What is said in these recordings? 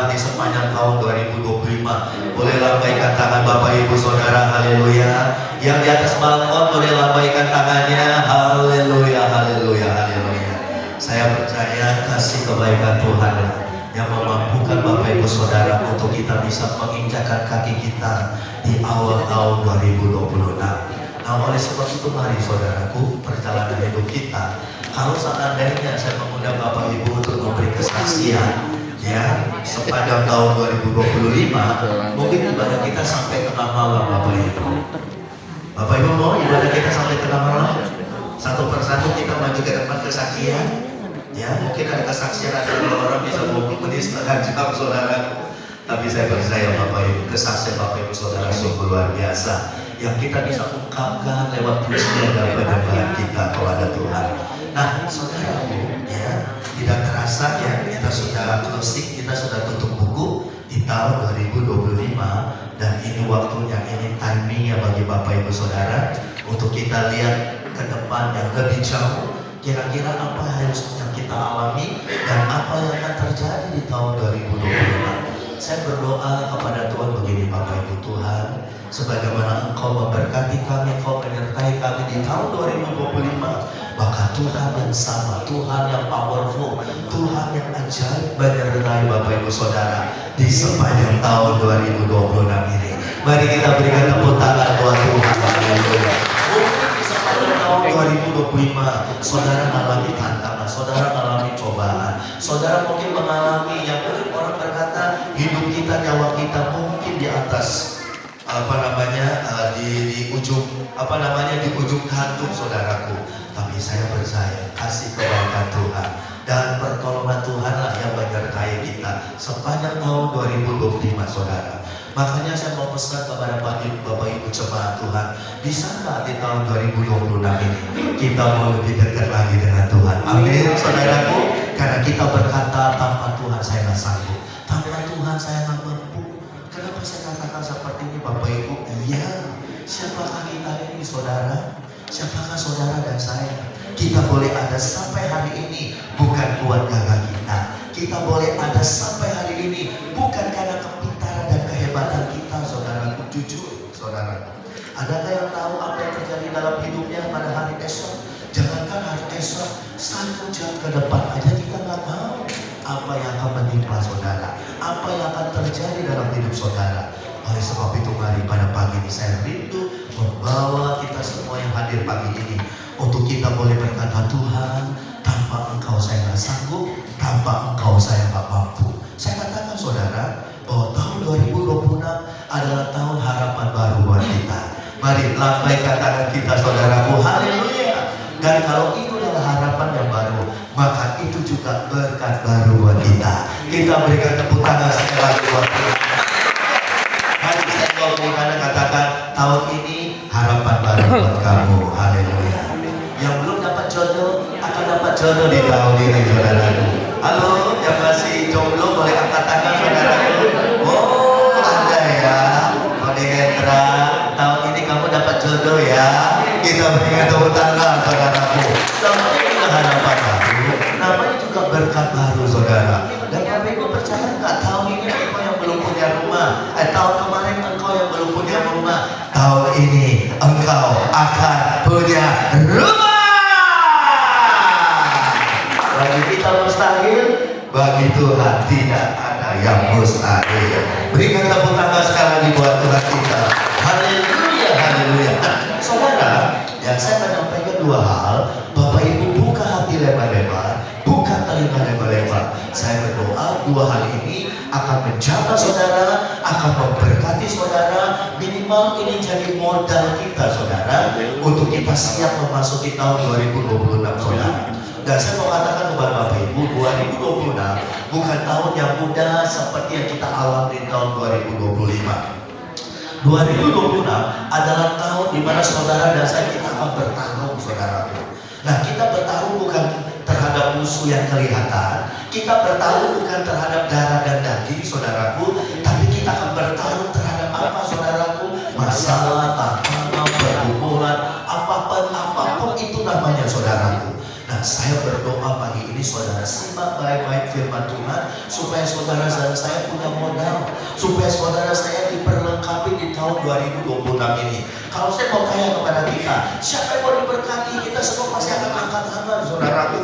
Tuhan di sepanjang tahun 2025. Boleh lambaikan tangan Bapak Ibu Saudara, haleluya. Yang di atas balkon boleh lambaikan tangannya, haleluya, haleluya, haleluya. Saya percaya kasih kebaikan Tuhan yang memampukan Bapak Ibu Saudara untuk kita bisa menginjakkan kaki kita di awal tahun 2026. Nah, oleh sebab itu mari saudaraku, perjalanan hidup kita, kalau seandainya saya mengundang Bapak Ibu untuk memberi kesaksian ya sepanjang tahun 2025, mungkin ibadah kita sampai tengah malam Bapak Ibu. Bapak Ibu mau ibadah kita sampai tengah malam? Satu persatu kita maju ke depan kesaksian. Ya, mungkin ada kesaksian, ada orang bisa 20 menit setengah jam saudara. Tapi saya percaya Bapak Ibu, kesaksian Bapak Ibu Saudara sungguh luar biasa yang kita bisa ungkapkan lewat pujian dan penyembahan kita kepada Tuhan. Nah, saudaraku, ya tidak terasa ya kita sudah closing, kita sudah tutup buku di tahun 2025 dan ini waktunya, ini timingnya bagi Bapak Ibu Saudara untuk kita lihat ke depan yang lebih jauh. Kira-kira apa yang kita alami dan apa yang akan terjadi di tahun 2025. Saya berdoa kepada Tuhan begini, Bapak Ibu Tuhan, sebagaimana Engkau memberkati kami, Engkau menyertai kami di tahun 2025, maka Tuhan yang sama, Tuhan yang powerful, Tuhan yang ajaib menyertai Bapak Ibu Saudara di sepanjang tahun 2026 ini. Mari kita berikan tepuk tangan buat Tuhan. Haleluya. Tahun 2025 saudara mengalami tantangan, saudara mengalami cobaan, saudara mungkin mengalami yang orang berkata hidup kita, nyawa kita mungkin di atas di ujung kantung saudaraku. Tapi saya percaya kasih kebaikan Tuhan dan pertolongan Tuhanlah yang menyertai kita sepanjang tahun 2025 saudara. Makanya saya mau pesan kepada Bapak Ibu jemaat Tuhan, bisa nggak di tahun 2026 ini kita mau lebih dekat lagi dengan Tuhan? Amin, saudaraku. Karena kita berkata tanpa Tuhan saya nggak sanggup, tanpa Tuhan saya nggak mampu. Kenapa saya katakan seperti ini, Bapak Ibu? Iya, siapakah kita ini, saudara? Siapakah saudara dan saya? Kita boleh ada sampai hari ini bukan buat gagah kita. Kita boleh ada sampai hari ini bukan karena kepintaran dan kehebatan kita, saudaraku. Jujur, saudara. Adakah yang tahu apa yang terjadi dalam hidupnya pada hari esok? Jangankan hari esok, 1 jam ke depan aja kita nggak tahu apa yang akan menimpa saudara, apa yang akan terjadi dalam hidup saudara. Oleh sebab itu mari pada pagi ini saya rindu membawa kita semua yang hadir pagi ini untuk kita boleh berkata, Tuhan, tanpa Engkau saya nggak sanggup, tanpa Engkau saya nggak mampu. Saya katakan saudara bahwa tahun 2026 adalah tahun harapan baru buat kita. Mari lambaikan tangan kita saudaraku, haleluya. Dan kalau itu adalah harapan yang baru, maka itu juga berkat baru buat kita. Kita berikan tepuk tangan sekali lagi buat Tuhan. Mari saya karena katakan tahun ini harapan baru buat kamu, haleluya. Yang belum dapat jodoh akan dapat jodoh di tahun ini, saudaraku. Halo, yang masih jomblo boleh angkat tangan, saudaraku. Oh, ada ya, Kode Hendra, tahun ini kamu dapat jodoh ya. Kita berikan tepuk tangan, saudaraku. Tahun ini harapan baru, namanya juga berkat baru, saudara. Dan Bapak Ibu percaya nggak, tahun ini engkau yang belum punya rumah, tahun kemarin engkau yang belum punya rumah, tahun ini engkau akan punya rumah. Bagi kita mustahil, bagi Tuhan tidak ada yang mustahil. Berikan tepuk tangan sekali lagi buat Tuhan kita. Haleluya, haleluya. Nah, saudara, yang saya menyampaikan 2 hal. Bapak Ibu buka hati lebar-lebar, buka telinga lebar-lebar. Saya berdoa 2 hal ini akan menjaga saudara, akan memberkati saudara. Minimal ini jadi modal kita, saudara, untuk kita siap memasuki tahun 2026, saudara. Dan saya mau katakan kepada Bapak Ibu, 2026 bukan tahun yang mudah seperti yang kita alami di tahun 2025. 2026 adalah tahun di mana saudara dan saya kita akan bertarung, saudaraku. Nah, kita bertarung bukan terhadap musuh yang kelihatan, kita bertarung bukan terhadap darah dan daging, saudaraku, tapi kita akan bertarung terhadap apa, saudaraku? Masalah, tantangan, pergumulan, apapun itu namanya, saudaraku. Nah, Saya berdoa pagi ini saudara simak baik-baik firman Tuhan, supaya saudara dan saya punya modal, supaya saudara saya diperlengkapi di tahun 2026 ini. Kalau saya mau tanya kepada kita, siapa yang mau diberkati? Kita semua pasti akan angkat tangan, saudaraku.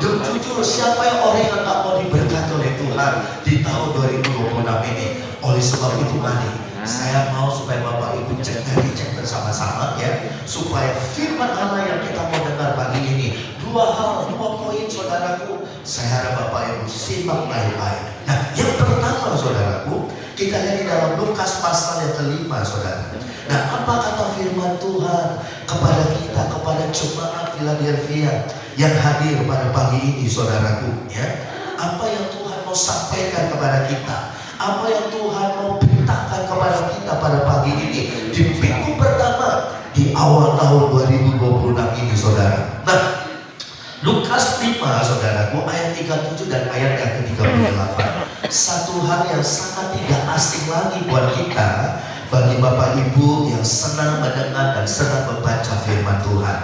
Jujur, siapa yang orang yang tak mau diberkati oleh Tuhan di tahun 2026 ini? Oleh sebab itu mari saya mau supaya Bapak Ibu cek bersama-sama ya, supaya firman Allah yang kita mau dengar pagi ini, dua poin saudaraku, saya harap Bapak Ibu simak baik-baik. Nah, yang pertama saudaraku, kita lihat di dalam Lukas pasal yang kelima saudara. Nah, apa kata firman Tuhan kepada kita, kepada jemaat Philadelphia yang hadir pada pagi ini saudaraku ya? Apa yang Tuhan mau sampaikan kepada kita? Apa yang Tuhan mau beritakan kepada kita pada pagi ini di minggu pertama di awal tahun 2026 ini saudara. Nah, Lukas 5 saudaraku ayat 37 dan ayat yang ke-38, satu hal yang sangat tidak asing lagi buat kita, bagi Bapak Ibu yang senang mendengar dan senang membaca firman Tuhan.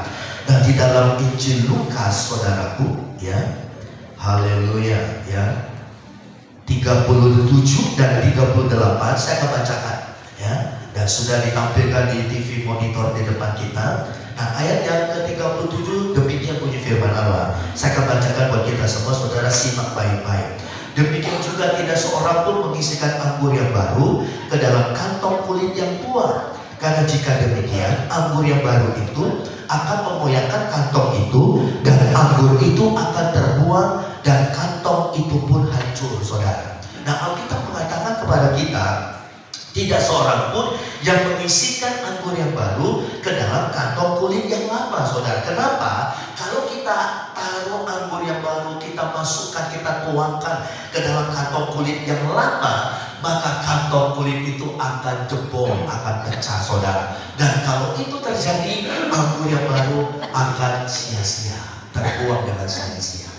Dan di dalam Injil Lukas saudaraku ya, haleluya ya, 37 dan 38 saya akan bacakan ya, dan sudah ditampilkan di TV monitor di depan kita. Nah, ayat yang ke-37 demikian bunyi firman Allah. Saya akan bacakan buat kita semua, saudara simak baik-baik. Demikian juga tidak seorang pun mengisikan anggur yang baru ke dalam kantong kulit yang tua, karena jika demikian anggur yang baru itu akan memoyakkan kantong itu, dan anggur itu akan terbuang dan kantong itu pun hancur saudara. Nah, Alkitab mengatakan kepada kita, tidak seorang pun yang mengisikan anggur yang baru ke dalam kantong kulit yang lama saudara. Kenapa? Kalau kita taruh anggur yang baru, kita masukkan, kita tuangkan ke dalam kantong kulit yang lama, maka kantong kulit itu akan jebol, akan pecah saudara. Dan kalau itu terjadi, anggur yang baru akan sia-sia, terbuang dengan sia-sia.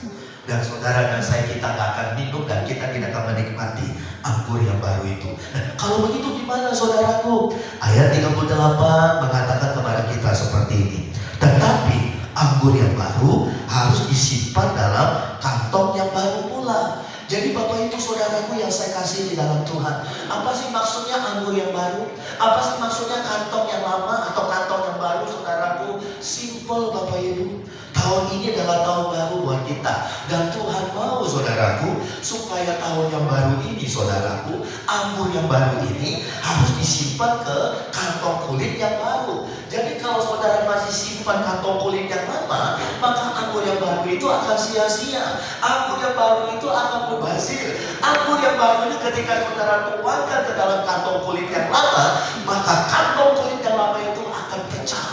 Dan saudara dan saya, kita gak akan minum dan kita tidak akan menikmati anggur yang baru itu. Nah, kalau begitu gimana saudaraku? Ayat 38 mengatakan kepada kita seperti ini. Tetapi anggur yang baru harus disimpan dalam kantong yang baru pula. Jadi Bapak Ibu saudaraku yang saya kasih di dalam Tuhan, apa sih maksudnya anggur yang baru? Apa sih maksudnya kantong yang lama atau kantong yang baru saudaraku? Simple Bapak Ibu. Tahun ini adalah tahun baru buat kita, dan Tuhan mau saudaraku supaya tahun yang baru ini saudaraku, anggur yang baru ini harus disimpan ke kantong kulit yang baru. Jadi kalau saudara masih simpan kantong kulit yang lama, maka anggur yang baru itu akan sia-sia. Anggur yang baru itu akan mubazir. Anggur yang baru ini ketika saudara tuangkan ke dalam kantong kulit yang lama, maka kantong kulit yang lama itu akan pecah.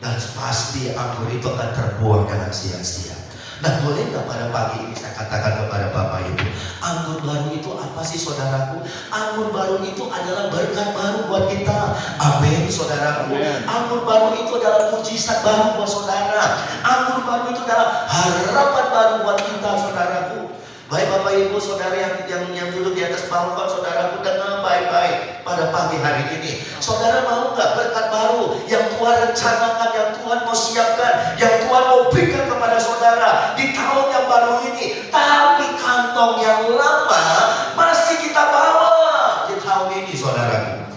Dan pasti anggur itu akan terbuang dengan sia-sia. Nah, boleh nggak pada pagi ini saya katakan kepada Bapak Ibu, anggur baru itu apa sih saudaraku? Anggur baru itu adalah berkat baru buat kita. Amin saudaraku. Anggur baru itu adalah mujizat baru buat saudara. Anggur baru itu adalah harapan baru buat kita saudaraku. Baik Bapak Ibu saudara yang duduk di atas balkon, saudaraku dengar baik-baik pada pagi hari ini. Saudara mau nggak berkat baru yang Tuhan rencanakan, yang Tuhan mau siapkan, yang Tuhan mau berikan kepada saudara di tahun yang baru ini? Tapi kantong yang lama masih kita bawa di tahun ini saudaraku.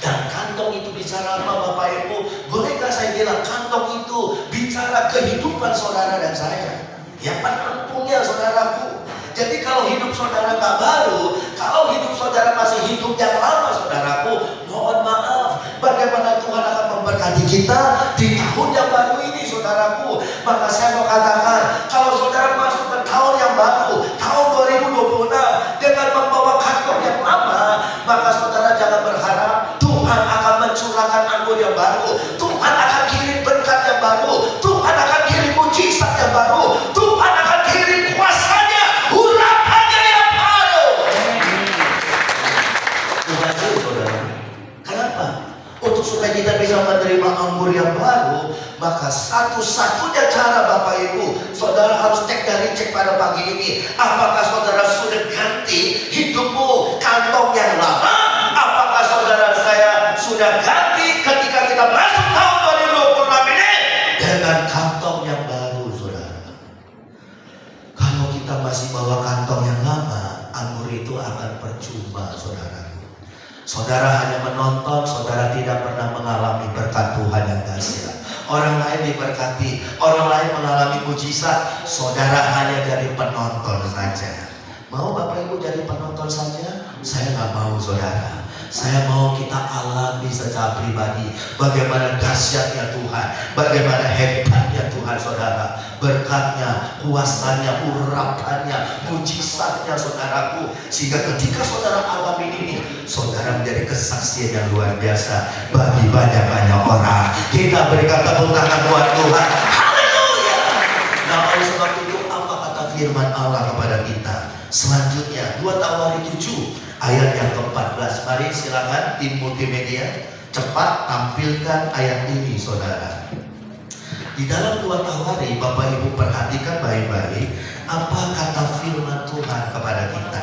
Dan kantong itu bicara apa Bapak Ibu? Bolehkah saya bilang kantong itu bicara kehidupan saudara dan saya? Ya penentunya saudaraku. Jadi kalau hidup saudara tak baru, kalau hidup saudara masih hidup yang lama saudaraku, mohon maaf, bagaimana Tuhan akan memberkati kita di tahun yang baru ini saudaraku. Maka saya mau katakan, kalau saudara masuk ke tahun yang baru, tahun 2026 dengan membawa kantong yang lama, maka saudara jangan berharap Tuhan akan mencurahkan anggur yang baru, Tuhan akan kirim berkat yang baru, Tuhan akan kirim mujizat yang baru, Tuhan akan kirim kuasanya, urapannya yang baru. Tuhan itu saudara. Kenapa? Untuk supaya kita bisa menerima anggur yang baru, maka satu-satunya cara Bapak Ibu, saudara harus cek pada pagi ini. Apakah saudara sudah ganti hidupmu kantong yang lama? Apakah saudara saya sudah ganti ketika kita masuk tahun 2026 ini dengan kantong yang baru? akan percuma, saudaraku. Saudara hanya menonton, saudara tidak pernah mengalami berkat Tuhan yang dahsyat. Orang lain diberkati, orang lain mengalami mujizat, saudara hanya jadi penonton saja. Mau Bapak Ibu jadi penonton saja? Saya nggak mau, saudara. Saya mau kita alami secara pribadi bagaimana dahsyatnya Tuhan, bagaimana hebatnya Tuhan, saudara. Berkatnya, kuasanya, urapannya, mujizatnya, saudaraku. Sehingga ketika saudara alami ini, saudara menjadi kesaksian yang luar biasa bagi banyak-banyak orang. Kita berikan tepuk tangan buat Tuhan. Haleluya. Nah, oleh sebab itu apa kata firman Allah kepada kita? Selanjutnya 2 Tawari 7 ayat yang ke-14. Mari silakan tim multimedia cepat tampilkan ayat ini, saudara. Di dalam 2 Tawari, Bapak Ibu perhatikan baik-baik apa kata firman Tuhan kepada kita.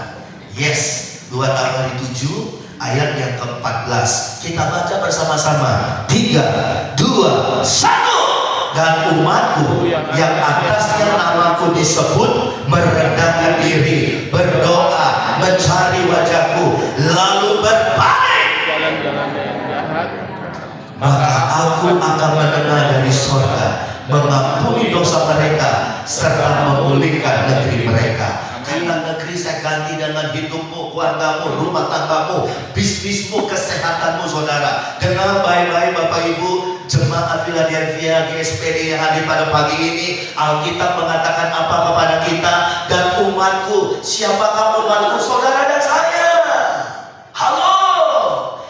Yes, 2 Tawari 7 ayat yang ke-14. Kita baca bersama-sama. 3, 2, 1. Dan umatku yang atasnya namaku disebut merendahkan diri, berdoa, mencari wajahku, lalu berbalik, maka aku akan mendengar dari sorga, mengampuni dosa mereka, serta memulihkan negeri mereka. Kata negeri saya ganti dengan hidupmu, keluargamu, rumah tanggamu, bisnismu, kesehatanmu, saudara. Dengar baik-baik Bapak Ibu, jemaat Philadelphia GSPD yang hadir pada pagi ini. Alkitab mengatakan apa kepada kita? Dan umatku, siapakah umatku? Saudara dan saya. Halo,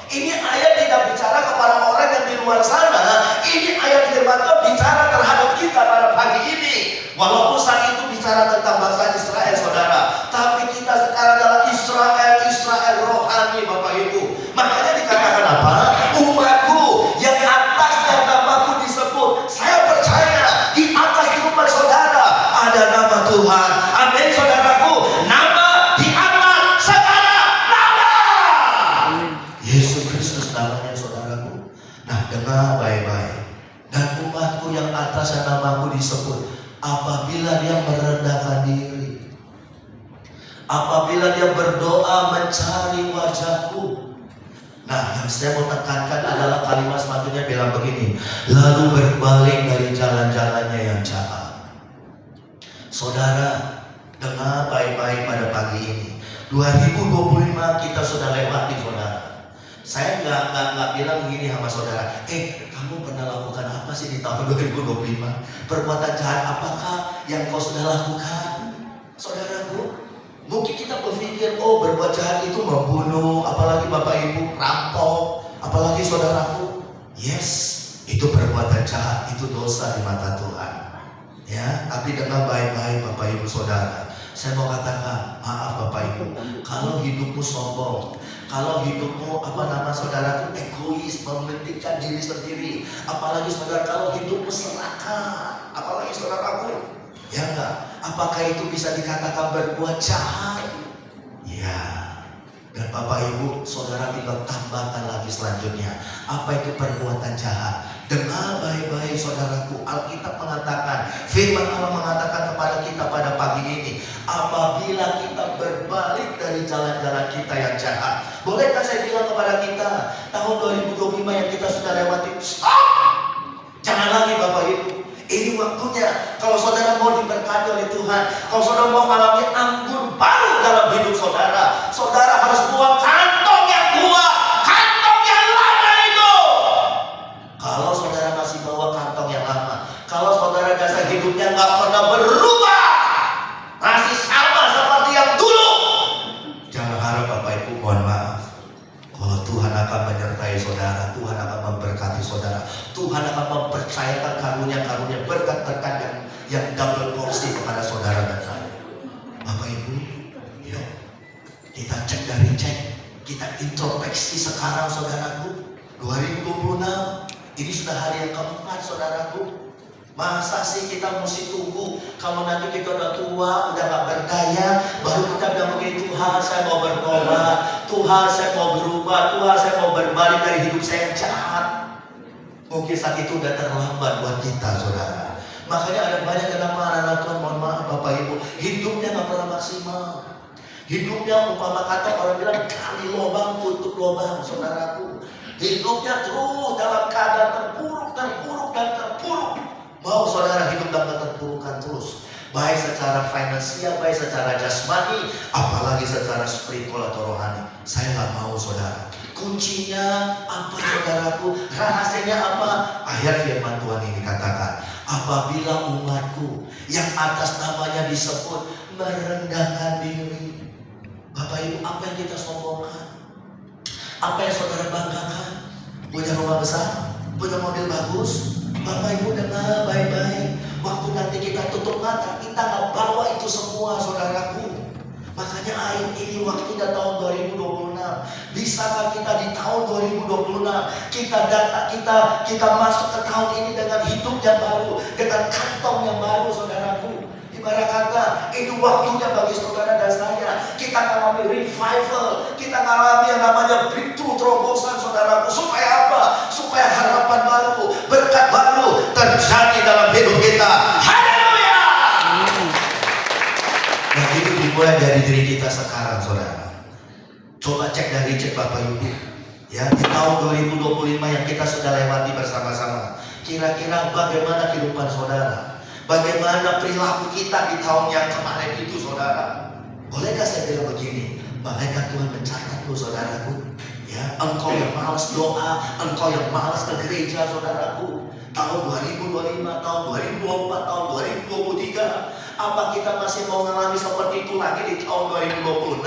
ini ayat tidak bicara kepada orang yang di luar sana. Ini ayat firman Tuhan bicara terhadap kita pada pagi ini. Walaupun saat itu bicara tentang bangsa Israel, saudara, tapi kita sekarang adalah Israel rohani, Bapak Ibu. Makanya dikatakan apa? Umatku yang atasnya namaku disebut. Saya percaya di atas rumah saudara ada nama Tuhan. Amin, saudaraku. Nama di atas segala nama. Yesus Kristus namanya, saudaraku. Nah, dengar baik-baik. Dan umatku yang atasnya namaku disebut. Apabila dia merendahkan diri, apabila dia berdoa mencari wajahku. Nah, yang saya mau tekankan adalah kalimat selanjutnya bilang begini, lalu berbalik dari jalan-jalannya yang jahat. Saudara, dengar baik-baik pada pagi ini. 2025 kita sudah lewati, saudara. Saya nggak bilang begini sama saudara, kamu pernah lakukan apa sih di tahun 2025? Perbuatan jahat apakah yang kau sudah lakukan? Saudaraku, mungkin kita berpikir, berbuat jahat itu membunuh, apalagi Bapak Ibu, rampok, apalagi saudaraku. Yes, itu perbuatan jahat, itu dosa di mata Tuhan. Ya, tapi dengar baik-baik Bapak Ibu saudara. Saya mau katakan, maaf Bapak Ibu, kalau hidupmu sombong, kalau hidupmu saudaraku egois, mementingkan diri sendiri, apalagi saudara kalau hidupmu serakah, apalagi saudaraku, ya enggak, apakah itu bisa dikatakan berbuat jahat? Ya. Dan Bapak Ibu, saudara tinggal tambahkan lagi selanjutnya, apa itu perbuatan jahat? Dengar baik-baik saudaraku, Alkitab mengatakan, firman Allah mengatakan kepada kita pada pagi ini, apabila kita berbalik dari jalan-jalan kita yang jahat. Bolehkah saya bilang kepada kita, tahun 2025 yang kita sudah lewati, stop! Jangan lagi Bapak Ibu. Ini waktunya, kalau saudara mau diberkati oleh Tuhan, kalau saudara mau mengalami anggur baru dalam hidup saudara, saudara harus buang kantong yang tua, kantong yang lama itu. Kalau saudara masih bawa kantong yang lama, kalau saudara dasar hidupnya nggak pernah berubah, masih sama seperti yang dulu, jangan harap Bapak Ibu, mohon maaf. Kalau Tuhan akan menyertai saudara, Tuhan akan memberkati saudara, Tuhan akan mempercayakan karunia-karunia berkat-berkat yang double porsi kepada saudara dan saya. Bapak Ibu, yuk kita cek dari cek, kita introspeksi sekarang saudaraku. 2026 ini sudah hari yang keempat saudaraku. Masa sih kita mesti tunggu kalau nanti kita udah tua, udah gak berdaya, baru kita bilang begini, Tuhan saya mau bertobat, Tuhan saya mau berubah, Tuhan saya mau berbalik dari hidup saya yang jahat. Mungkin saat itu udah terlambat buat kita saudara. Makanya ada banyak yang marah Tuhan, mohon maaf Bapak Ibu, hidupnya gak pernah maksimal. Hidupnya umpama kata orang bilang gali lubang tutup lubang, saudaraku. Hidupnya terus dalam keadaan terpuruk, terpuruk, dan terpuruk. Mau saudara hidup dalam keterpurukan terus, baik secara finansial, baik secara jasmani, apalagi secara spiritual atau rohani. Saya nggak mau, saudara. Kuncinya apa, saudaraku? Rahasianya apa? Ayat firman Tuhan ini katakan, apabila umatku yang atas namanya disebut merendahkan diri. Bapak Ibu, apa yang kita sombongkan? Apa yang saudara banggakan? Punya rumah besar? Punya mobil bagus? Bapak Ibu dengar baik-baik. Waktu nanti kita tutup mata, kita nggak bawa itu semua, saudaraku. Makanya ayo, ini waktunya tahun 2026. Bisakah kita di tahun 2026 kita masuk ke tahun ini dengan hidup yang baru, dengan kantong yang baru, saudaraku. Ibarat kata, ini waktunya bagi saudara dan saya. Kita mengalami revival, kita mengalami yang namanya breakthrough, terobosan, saudaraku. Supaya apa? Supaya harapan baru, berkat baru terjadi dalam hidup kita. Haleluya! Nah, itu dimulai dari diri kita sekarang, saudara. Coba cek dari cek Bapak Ibu. Ya, di tahun 2025 yang kita sudah lewati bersama-sama. Kira-kira bagaimana kehidupan saudara? Bagaimana perilaku kita di tahun yang kemarin itu, saudara? Bolehkah saya bilang begini? Malaikat Tuhan mencatat lu, saudaraku. Ya, engkau yang malas doa, engkau yang malas ke gereja, saudaraku. Tahun 2025, tahun 2024, tahun 2023, apa kita masih mau mengalami seperti itu lagi di tahun 2026?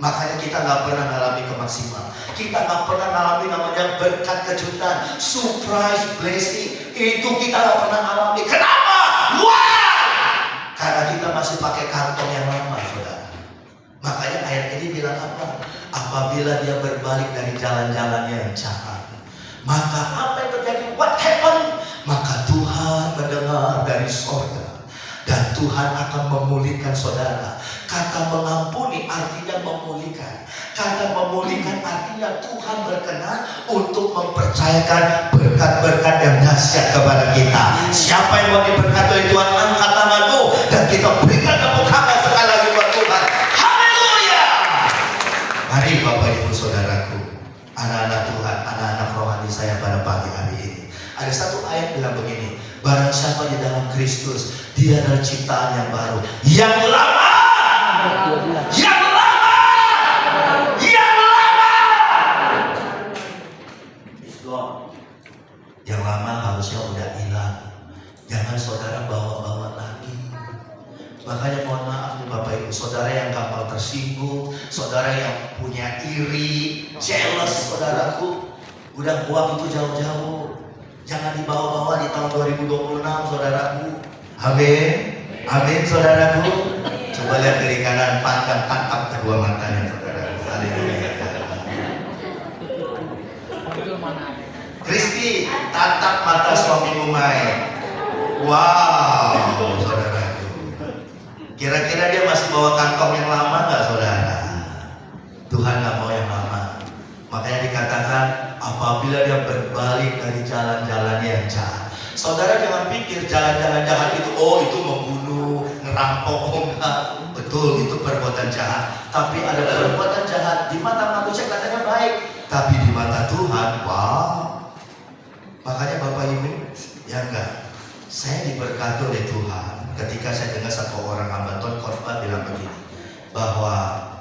Makanya kita nggak pernah mengalami kemaksimal. Kita nggak pernah mengalami namanya berkat kejutan, surprise blessing. Itu kita nggak pernah alami. Kenapa? Why? Karena kita masih pakai kantong yang lama, saudara. Makanya ayat ini bilang apa? Apabila dia berbalik dari jalan-jalannya yang jahat, maka apa yang terjadi? What happened? Maka Tuhan mendengar dari sorga, dan Tuhan akan memulihkan saudara. Kata mengampuni artinya memulihkan. Kata memulihkan artinya Tuhan berkenan untuk mempercayakan berkat-berkat yang dahsyat kepada kita. Siapa yang mau diberkati oleh Tuhan, angkat tanganmu dan kita berikan tepuk tangan sekali lagi buat Tuhan. Haleluya! Mari Bapak Ibu Saudaraku, anak-anak Tuhan, anak-anak rohani saya pada pagi hari ini. Ada satu ayat bilang begini, barang siapa di dalam Kristus, dia adalah ciptaan yang baru. Yang lama, yang lama, yang lama, it's gone. Yang lama harusnya udah hilang. Jangan saudara bawa-bawa lagi. Makanya mohon maaf nih Bapak Ibu, saudara yang gampang tersinggung, saudara yang punya iri, jealous, saudaraku, udah buang itu jauh-jauh. Jangan dibawa-bawa di tahun 2026, saudaraku. Amin. Amin, saudaraku. Coba lihat kiri kanan, pandang, tangkap kedua matanya, saudaraku. Haleluya. Kristi, tatap mata suamimu main. Wow, saudaraku. Kira-kira dia masih bawa kantong yang lama nggak, saudara? Tuhan nggak mau yang lama. Makanya dikatakan apabila dia berbalik dari jalan-jalannya yang jahat. Saudara jangan pikir jalan-jalan jahat itu, oh itu membunuh, ngerampok, oh enggak. Betul, itu perbuatan jahat. Tapi ada perbuatan jahat di mata manusia katanya baik, tapi di mata Tuhan, wow. Makanya Bapak Ibu, ya enggak, saya diberkati oleh Tuhan ketika saya dengar satu orang hamba Tuhan khotbah bilang begini, bahwa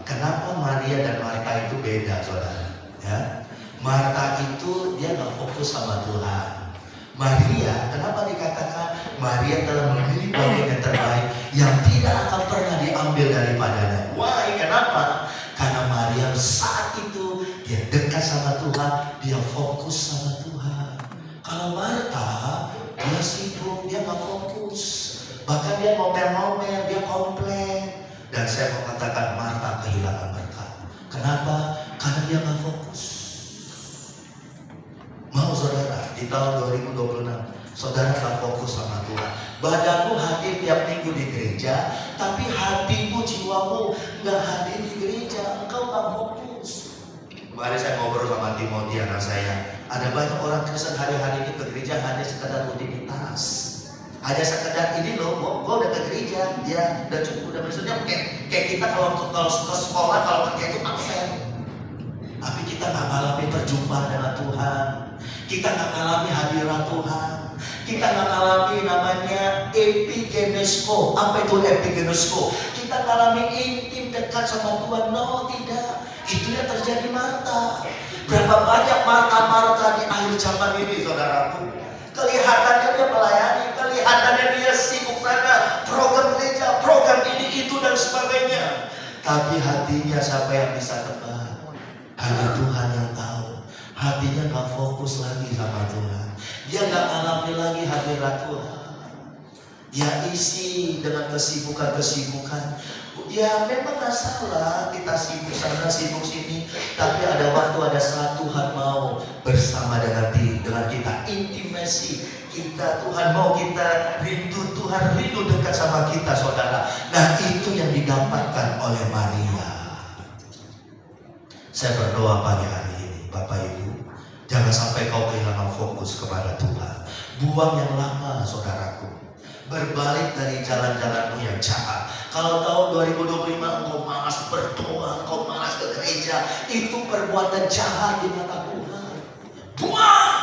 kenapa Maria dan Marta itu beda, saudara? Ya, Marta itu dia nggak fokus sama Tuhan. Maria, kenapa dikatakan Maria telah memilih bagian yang terbaik yang tidak akan pernah diambil daripadanya? Why? Kenapa? Karena Maria saat itu dia dekat sama Tuhan, dia fokus sama Tuhan. Kalau Marta, dia sibuk, dia nggak fokus, bahkan dia ngomel-ngomel, dia komplain. Dan saya mau katakan Marta kehilangan berkat. Kenapa? Karena dia nggak fokus. Mau saudara di tahun 2026 saudara gak fokus sama Tuhan. Badanmu hadir tiap minggu di gereja, tapi hatimu, jiwamu gak hadir di gereja. Engkau gak fokus. Kemarin saya ngobrol sama Timothy anak saya. Ada banyak orang Kristen hari-hari ini ke gereja hanya sekadar rutinitas. Hanya sekedar ini loh, gue udah ke gereja, ya udah cukup, udah maksudnya kayak kita kalau ke sekolah kalau kerja itu absen. Tapi kita nggak ngalami perjumpaan dengan Tuhan, kita nggak ngalami hadirat Tuhan, kita nggak ngalami namanya epigenesko. Apa itu epigenesko? Kita ngalami intim dekat sama Tuhan. No, tidak. Itu yang terjadi Marta. Berapa banyak Marta di akhir zaman ini, saudaraku. Kelihatannya dia melayani, kelihatannya dia sibuk sana, program gereja, program ini, itu, dan sebagainya. Tapi hatinya siapa yang bisa tebak? Hanya Tuhan yang tahu. Hatinya gak fokus lagi sama Tuhan. Dia gak alami lagi hadirat Tuhan. Dia isi dengan kesibukan-kesibukan. Ya memang gak salah kita sibuk sana, sibuk sini. Tapi ada waktu, ada saat Tuhan mau bersama dengan kita. Intimasi kita, Tuhan mau kita rindu, Tuhan rindu dekat sama kita, saudara. Nah itu yang didapatkan oleh Maria. Saya berdoa pagi hari ini, Bapak Ibu, jangan sampai kau kehilangan fokus kepada Tuhan. Buang yang lama, saudaraku. Berbalik dari jalan-jalanmu yang jahat. Kalau tahun 2025 engkau malas berdoa, engkau malas ke gereja, itu perbuatan jahat di mata Tuhan. Buang!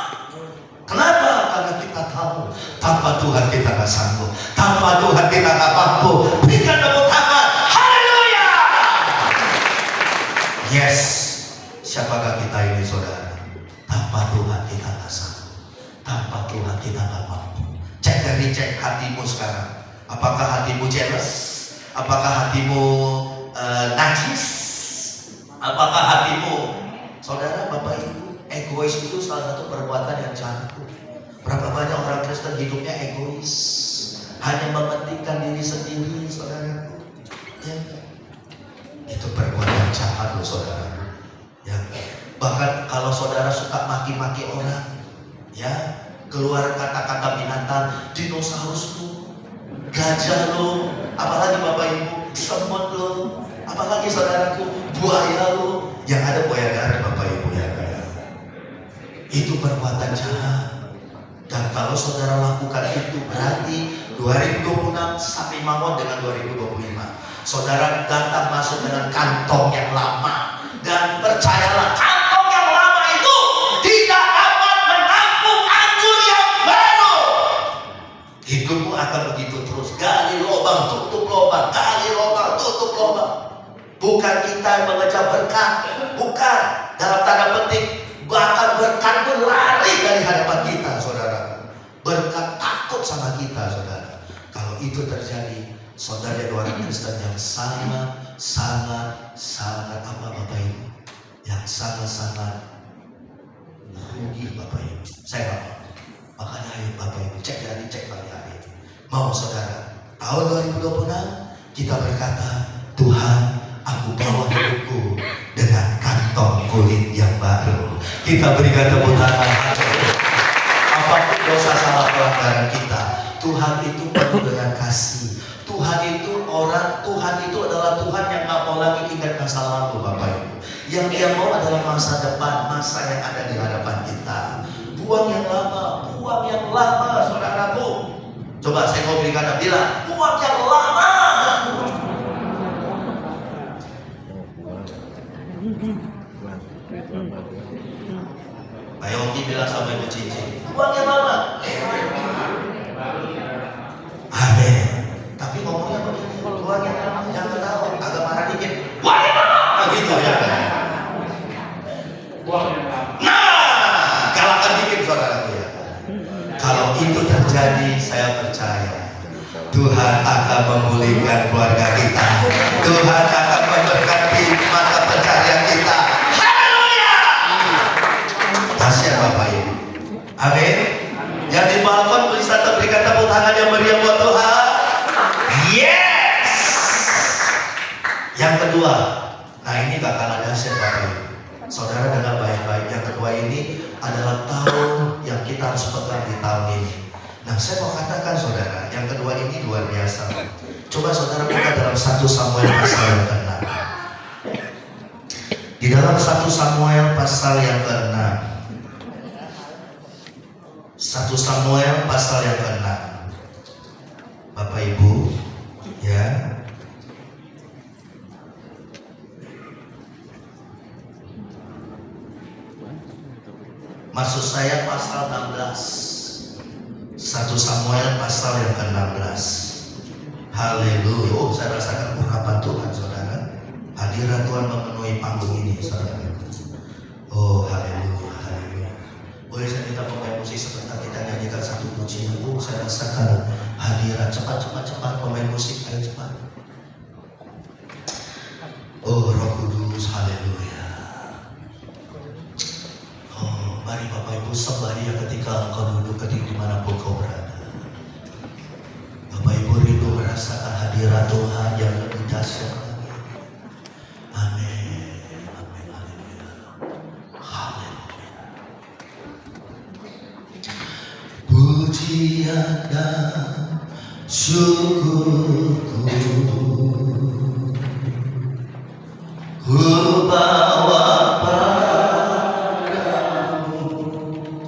Kenapa? Karena kita tahu tanpa Tuhan kita gak sanggup, tanpa Tuhan kita gak mampu. Berikan tepuk tangan. Haleluya! Yes. Siapakah kita ini, saudara? Tanpa Tuhan kita gak sanggup, tanpa Tuhan kita gak mampu. Cek hatimu sekarang. Apakah hatimu jealous? Apakah hatimu najis? Apakah hatimu, saudara, Bapak Ibu, egois itu salah satu perbuatan yang jahat. Berapa banyak orang Kristen hidupnya egois, hanya mementingkan diri sendiri, saudara. Ya, itu perbuatan jahat loh, saudara. Ya, bahkan kalau saudara suka maki-maki orang, ya, keluar kata-kata binatang, dinosaurus lu, gajah lu, apalagi Bapak Ibu, semut lu, apalagi saudaraku, buaya lu, yang ada buaya darat, Bapak Ibu, ya. Itu perbuatan jahat. Dan kalau saudara lakukan itu, berarti 2026 sampai mawon dengan 2025. Saudara datang masuk dengan kantong yang lama. Dan percayalah, kantong yang lama itu tidak dapat menampung anggur yang baru. Hidupmu akan begitu terus. Gali lubang, tutup lubang, gali lubang, tutup lubang. Bukan kita mengejar berkat, bukan. Dalam tanda petik, bahkan berkat pun lari dari hadapan kita, saudara. Berkat takut sama kita, saudara. Kalau itu terjadi, saudara jadi orang Kristen yang sangat apa, Bapak Ibu? Yang sangat rugi, Bapak Ibu. Saya nggak mau. Makanya ayo Bapak Ibu, cek pagi hari. Mau saudara, tahun 2026 kita berkata, Tuhan, aku bawa hidupku dengan kantong kulit yang baru. Kita berikan tepuk tangan. Apapun dosa salah pelanggaran kita, Tuhan itu penuh dengan kasih. Tuhan itu adalah Tuhan yang gak mau lagi ingat masa lalu, Bapak Ibu. Yang dia mau adalah masa depan, masa yang ada di hadapan kita. Buang yang lama, saudaraku. Coba saya mau berikan bilang, buang yang lama. Pak Yogi bilang sama Ibu Cici, buang yang lama. Amin. Tapi ngomongnya begini, buang yang lama, jangan ketawa, agak marah dikit. Buang yang lama, gitu ya. Nah, galakkan dikit, saudaraku ya. Kalau itu terjadi, saya percaya Tuhan akan memulihkan keluarga kita. Tuhan akan memberkati mata pencarian kita. Haleluya! Dahsyat Bapak Ibu. Amin. Yang di balkon bisa berikan tepuk tangan yang meriah buat Tuhan. Yes. Yang kedua, nah ini gak kalah dahsyat Bapak Ibu. Saudara dengar baik-baik. Yang kedua ini adalah tahun yang kita harus pegang di tahun ini. Nah, saya mau katakan saudara, yang kedua ini luar biasa. Coba saudara buka dalam 1 Samuel pasal yang ke-6. Di dalam 1 Samuel pasal yang ke-6. 1 Samuel pasal yang ke-6. Maksud saya pasal 16. 1 Samuel pasal yang ke-16. Haleluya. Oh, saya rasakan urapan Tuhan, saudara. Hadirat Tuhan memenuhi panggung ini, saudara. Oh, haleluya, haleluya. Boleh saya minta pemain musik sebentar, kita nyanyikan satu pujian. Oh, saya rasakan hadirat. Cepat, cepat, cepat pemain musik, ayo cepat. Oh, Roh Kudus, haleluya. Oh, mari Bapak Ibu sembah Dia ketika engkau duduk dimanapun kau berada. Bapak Ibu rindu merasakan hadirat Tuhan yang lebih dahsyat lagi. Amin, amin, haleluya, haleluya. Pujian dan syukurku ku bawa padamu,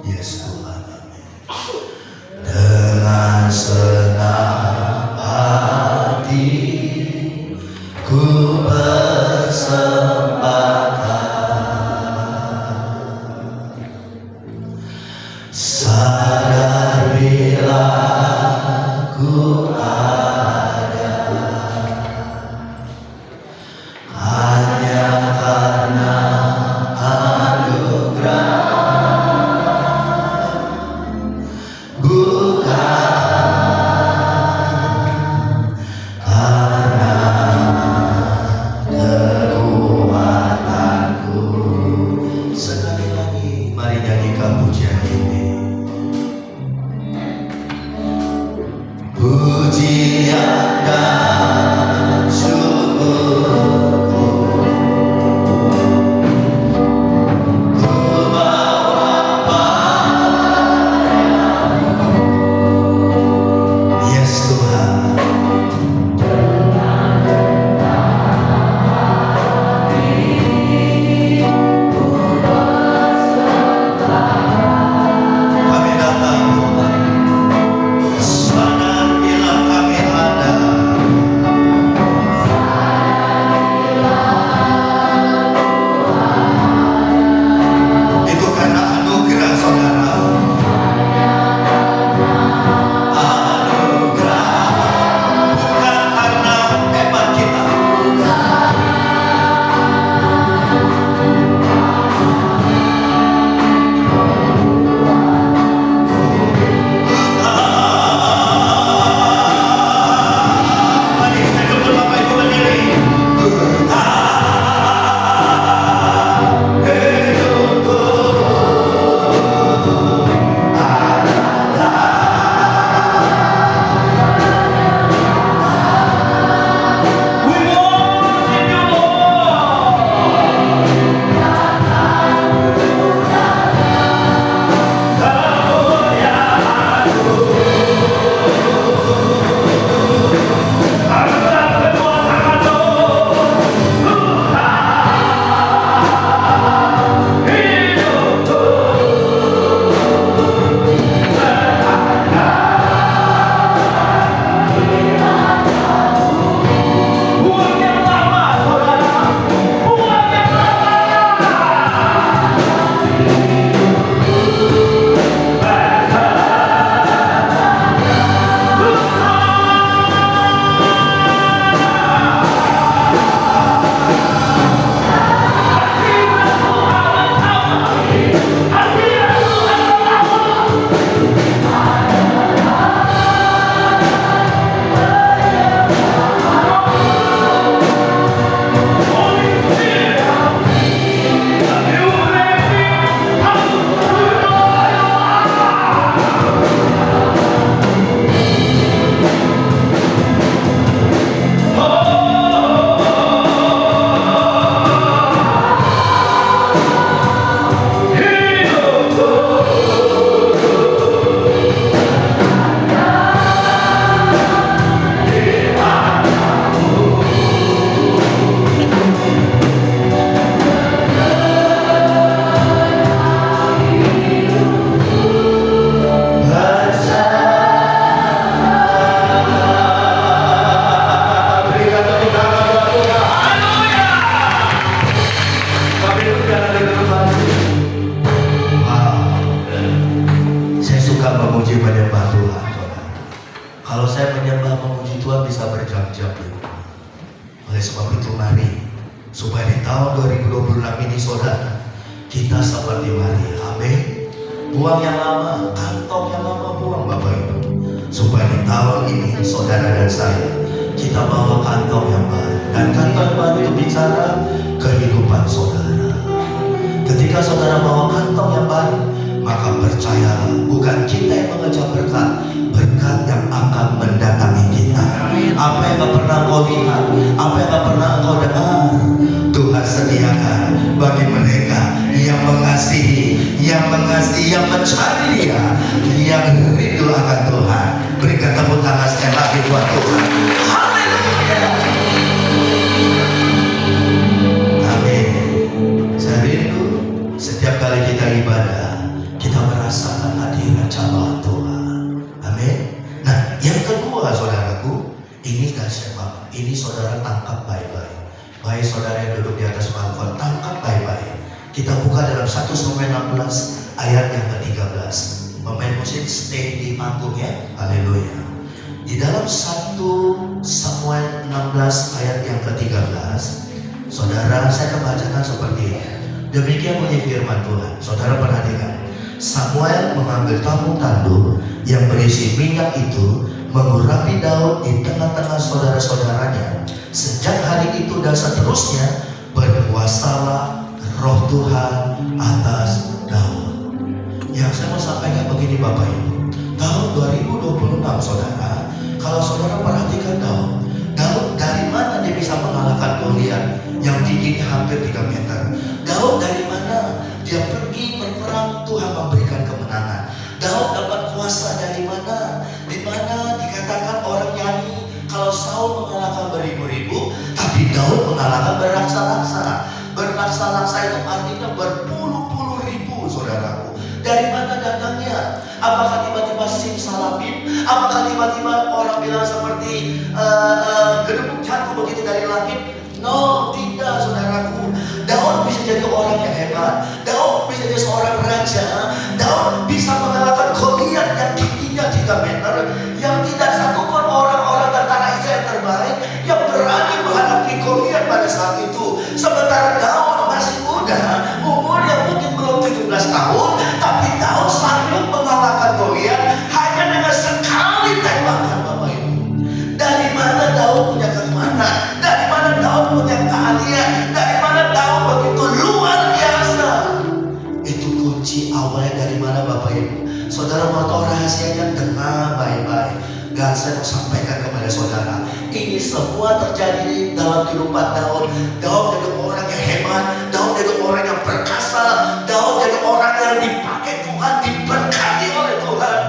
yes Tuhan, amin. Dengan senang hati ku persembahkan, sadar bila ku ada hanya Oleh sebab itu mari, supaya di tahun 2026 ini saudara, kita seperti Maria, amin. Buang yang lama, kantong yang lama buang Bapak Ibu. Supaya di tahun ini saudara dan saya, kita bawa kantong yang baru. Dan kantong baru itu bicara kehidupan saudara. Ketika saudara bawa kantong yang baru, maka percayalah, bukan kita yang mengejar berkat, berkat yang akan mendatangi kita. Apa yang gak pernah kau lihat, apa yang gak pernah kau dengar, Tuhan sediakan bagi mereka yang mengasihi, yang mencari Dia, yang rindu akan Tuhan. Berikan tepuk tangan sekali lagi buat Tuhan. Haleluya. Amin. Saya rindu setiap kali kita ibadah, kita merasakan hadirat cambaan Tuhan. Amin. Nah, yang kedua saudaraku, ini dahsyat banget. Ini saudara tangkap baik-baik. Baik saudara yang duduk di atas balkon, tangkap baik-baik. Kita buka dalam 1 Samuel 16 ayat yang ke-13. Pemain musik stay di panggung ya. Haleluya. Di dalam 1 Samuel 16 ayat yang ke-13, saudara, saya akan bacakan seperti ini. Demikian bunyi firman Tuhan. Saudara perhatikan. Samuel mengambil tabung tanduk yang berisi minyak itu, mengurapi Daud di tengah-tengah saudara-saudaranya. Sejak hari itu dan seterusnya, berkuasalah Roh Tuhan atas Daud. Yang saya mau sampaikan begini Bapak Ibu, tahun 2026 saudara, kalau saudara perhatikan Daud dari mana dia bisa mengalahkan Goliat yang tingginya hampir 3 meter? Daud dari mana dia pergi berperang, Tuhan memberikan kemenangan. Daud dapat kuasa dari mana? Di mana dikatakan orang nyanyi, kalau Saul mengalahkan beribu-ribu, tapi Daud mengalahkan beraksa-raksa. Beraksa-raksa itu artinya berpuluh-puluh ribu, saudaraku. Dari mana datangnya? Apakah tiba-tiba simsalabim? Apakah tiba-tiba orang bilang seperti gedebuk jatuh begitu dari langit? No, tidak saudaraku. Daud bisa jadi orang yang hebat. Daud bisa jadi seorang raja. Daud bisa mengalahkan Goliat yang tingginya 3 meter, yang tidak satupun orang-orang tentara Israel terbaik yang berani menghadapi Goliat pada saat itu. Sementara Daud masih muda, umurnya mungkin belum 17 tahun, tapi Daud sanggup mengalahkan Goliat hanya dengan sekali tembakan Bapak Ibu. Dari mana Daud punya kekuatan? Dari mana Daud punya keahlian? Dari mana Daud begitu luar biasa? Itu kunci awalnya dari mana Bapak Ibu? Saudara mau tahu rahasianya? Dengar baik-baik. Dan saya mau sampaikan kepada saudara, ini semua terjadi dalam kehidupan Daud. Daud jadi orang yang hebat, Daud jadi orang yang perkasa, Daud jadi orang yang dipakai Tuhan, diberkati oleh Tuhan.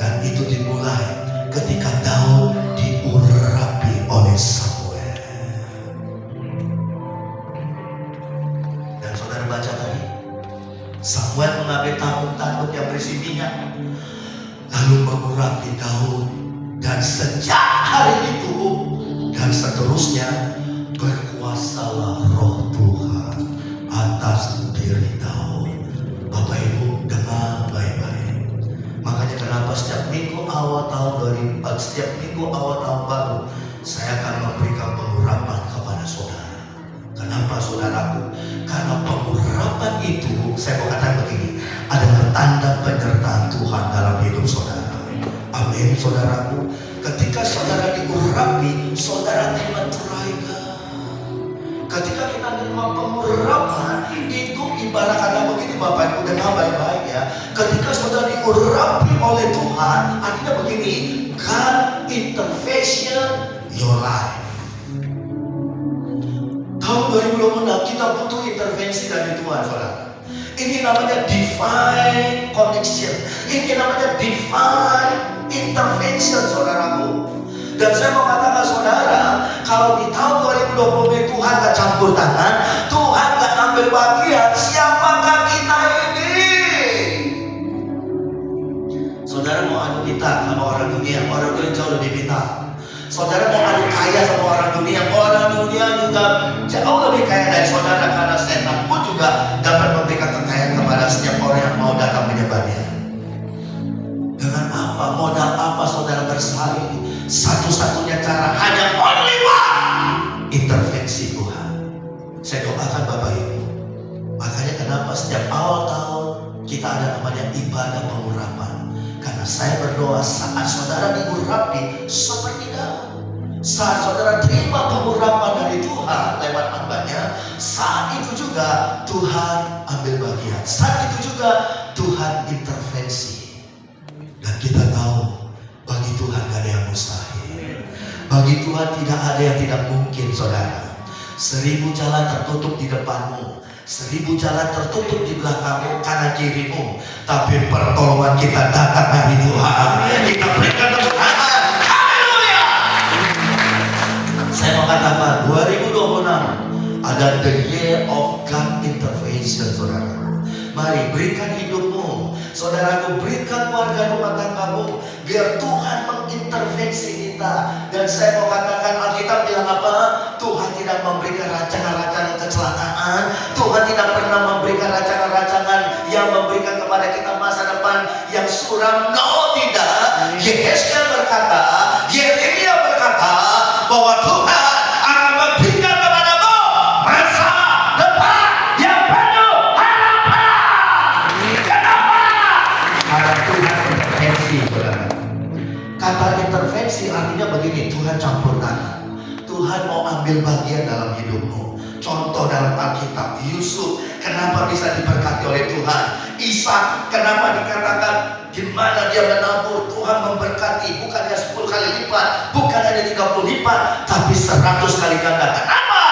Dan itu dimulai ketika Daud diurapi oleh Samuel. Dan saudara baca tadi, Samuel mengambil tabung tanduk yang berisi minyak, lalu mengurapi Daud. Dan sejak hari itu dan seterusnya, berkuasalah Roh Tuhan atas diri Daud. Bapak Ibu dengar baik-baik. Makanya kenapa setiap minggu awal tahun baru, saya akan memberikan pengurapan kepada saudara. Kenapa saudaraku? Karena pengurapan itu, saya mau katakan begini, adalah tanda penyertaan Tuhan dalam hidup saudara. Amin saudaraku. Ketika saudara diurapi, saudara terima curahan. Ketika kita terima pengurapan, itu ibarat kata begini Bapak Ibu, dengar baik-baik ya. Ketika saudara diurapi oleh Tuhan, artinya begini, God intervention your life. Tahun 2026 kita butuh intervensi dari Tuhan saudara. Ini namanya divine connection. Ini namanya divine intervention saudaraku. Dan saya mau katakan saudara, kalau di tahun 2020 Tuhan gak campur tangan, Tuhan gak ambil bagian, siapakah kita ini? Saudara mau adu kita sama orang dunia jauh lebih pintar. Saudara mau adu kaya sama orang dunia juga jauh lebih kaya dari saudara, karena setan pun juga dapat memberikan kekayaan kepada setiap orang yang mau datang menyembahnya. Dengan apa, modal apa saudara bersaing? Satu-satunya cara hanya only one, Saya doakan Bapak Ibu. Makanya kenapa setiap awal tahun kita ada namanya ibadah pengurapan. Karena saya berdoa saat saudara diurapi seperti daun, saat saudara terima pengurapan dari Tuhan lewat hambanya, saat itu juga Tuhan ambil bagian. Saat itu juga Tuhan intervensi. Dan kita tahu bagi Tuhan gak ada yang mustahil. Bagi Tuhan tidak ada yang tidak mungkin, saudara. 1000 jalan tertutup di depanmu, 1000 jalan tertutup di belakangmu, kanan kirimu, tapi pertolongan kita datang dari Tuhan. Kita berikan tepuk tangan. Haleluya. Saya mau katakan 2026 ada the year of God intervention, saudara. Mari berikan hidupmu, saudaraku, berikan warga rumah tanggamu, biar Tuhan mengintervensi kita. Dan saya mau katakan, Alkitab bilang apa? Tuhan tidak memberikan rancangan-rancangan kecelakaan. Tuhan tidak pernah memberikan rancangan-rancangan yang memberikan kepada kita masa depan yang suram. No, tidak. Yesaya berkata, Yeremia berkata bahwa Tuhan akan memberikan kepadamu masa depan yang penuh harapan. Kenapa? Karena Tuhan intervensi, saudara. Kata intervensi artinya begini, Tuhan campur tangan. Tuhan mau ambil bagian dalam hidupmu. Contoh dalam Alkitab, Yusuf kenapa bisa diberkati oleh Tuhan? Ishak kenapa dikatakan di mana dia menabur, Tuhan memberkati, bukannya 10 kali lipat, bukan hanya 30 lipat, tapi 100 kali ganda. Kenapa?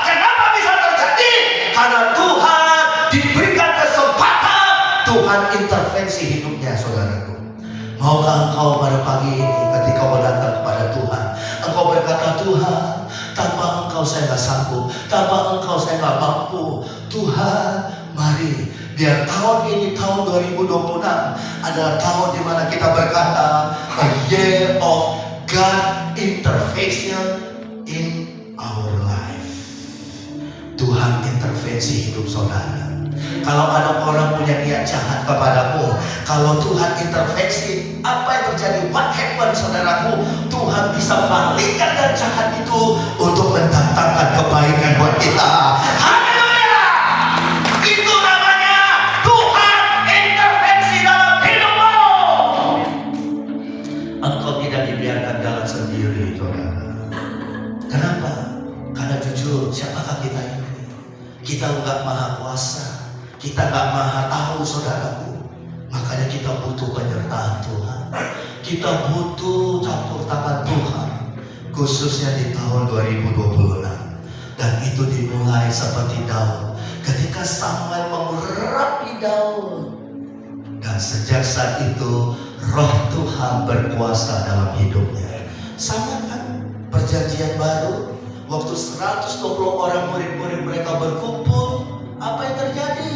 Kenapa bisa terjadi? Karena Tuhan diberikan kesempatan, Tuhan intervensi hidupnya, saudaraku. Maukah engkau pada pagi ini ketika kau datang kepada Tuhan, engkau berkata, Tuhan, tanpa engkau saya gak sanggup, tanpa engkau saya gak mampu. Tuhan, mari biar tahun ini, tahun 2026 adalah tahun dimana kita berkata a year of God intervention in our life. Tuhan intervensi hidup saudara. Kalau ada orang punya niat jahat kepadamu, kalau Tuhan intervensi, apa yang terjadi? What happened, saudaraku? Tuhan bisa balikkan dan jahat itu untuk mendatangkan kebaikan buat kita. Haleluya! Itu namanya Tuhan intervensi dalam hidupmu. Engkau tidak dibiarkan jalan sendiri, saudara. Kenapa? Karena jujur, siapakah kita ini? Kita enggak maha kuasa, kita enggak maha tahu, saudaraku. Makanya kita butuh penyertaan Tuhan. Kita butuh campur tangan Tuhan, khususnya di tahun 2026. Dan itu dimulai seperti daun. Ketika Samuel mengurapi daun, dan sejak saat itu Roh Tuhan berkuasa dalam hidupnya. Sama kan perjanjian baru, waktu 120 orang murid-murid mereka berkumpul, apa yang terjadi?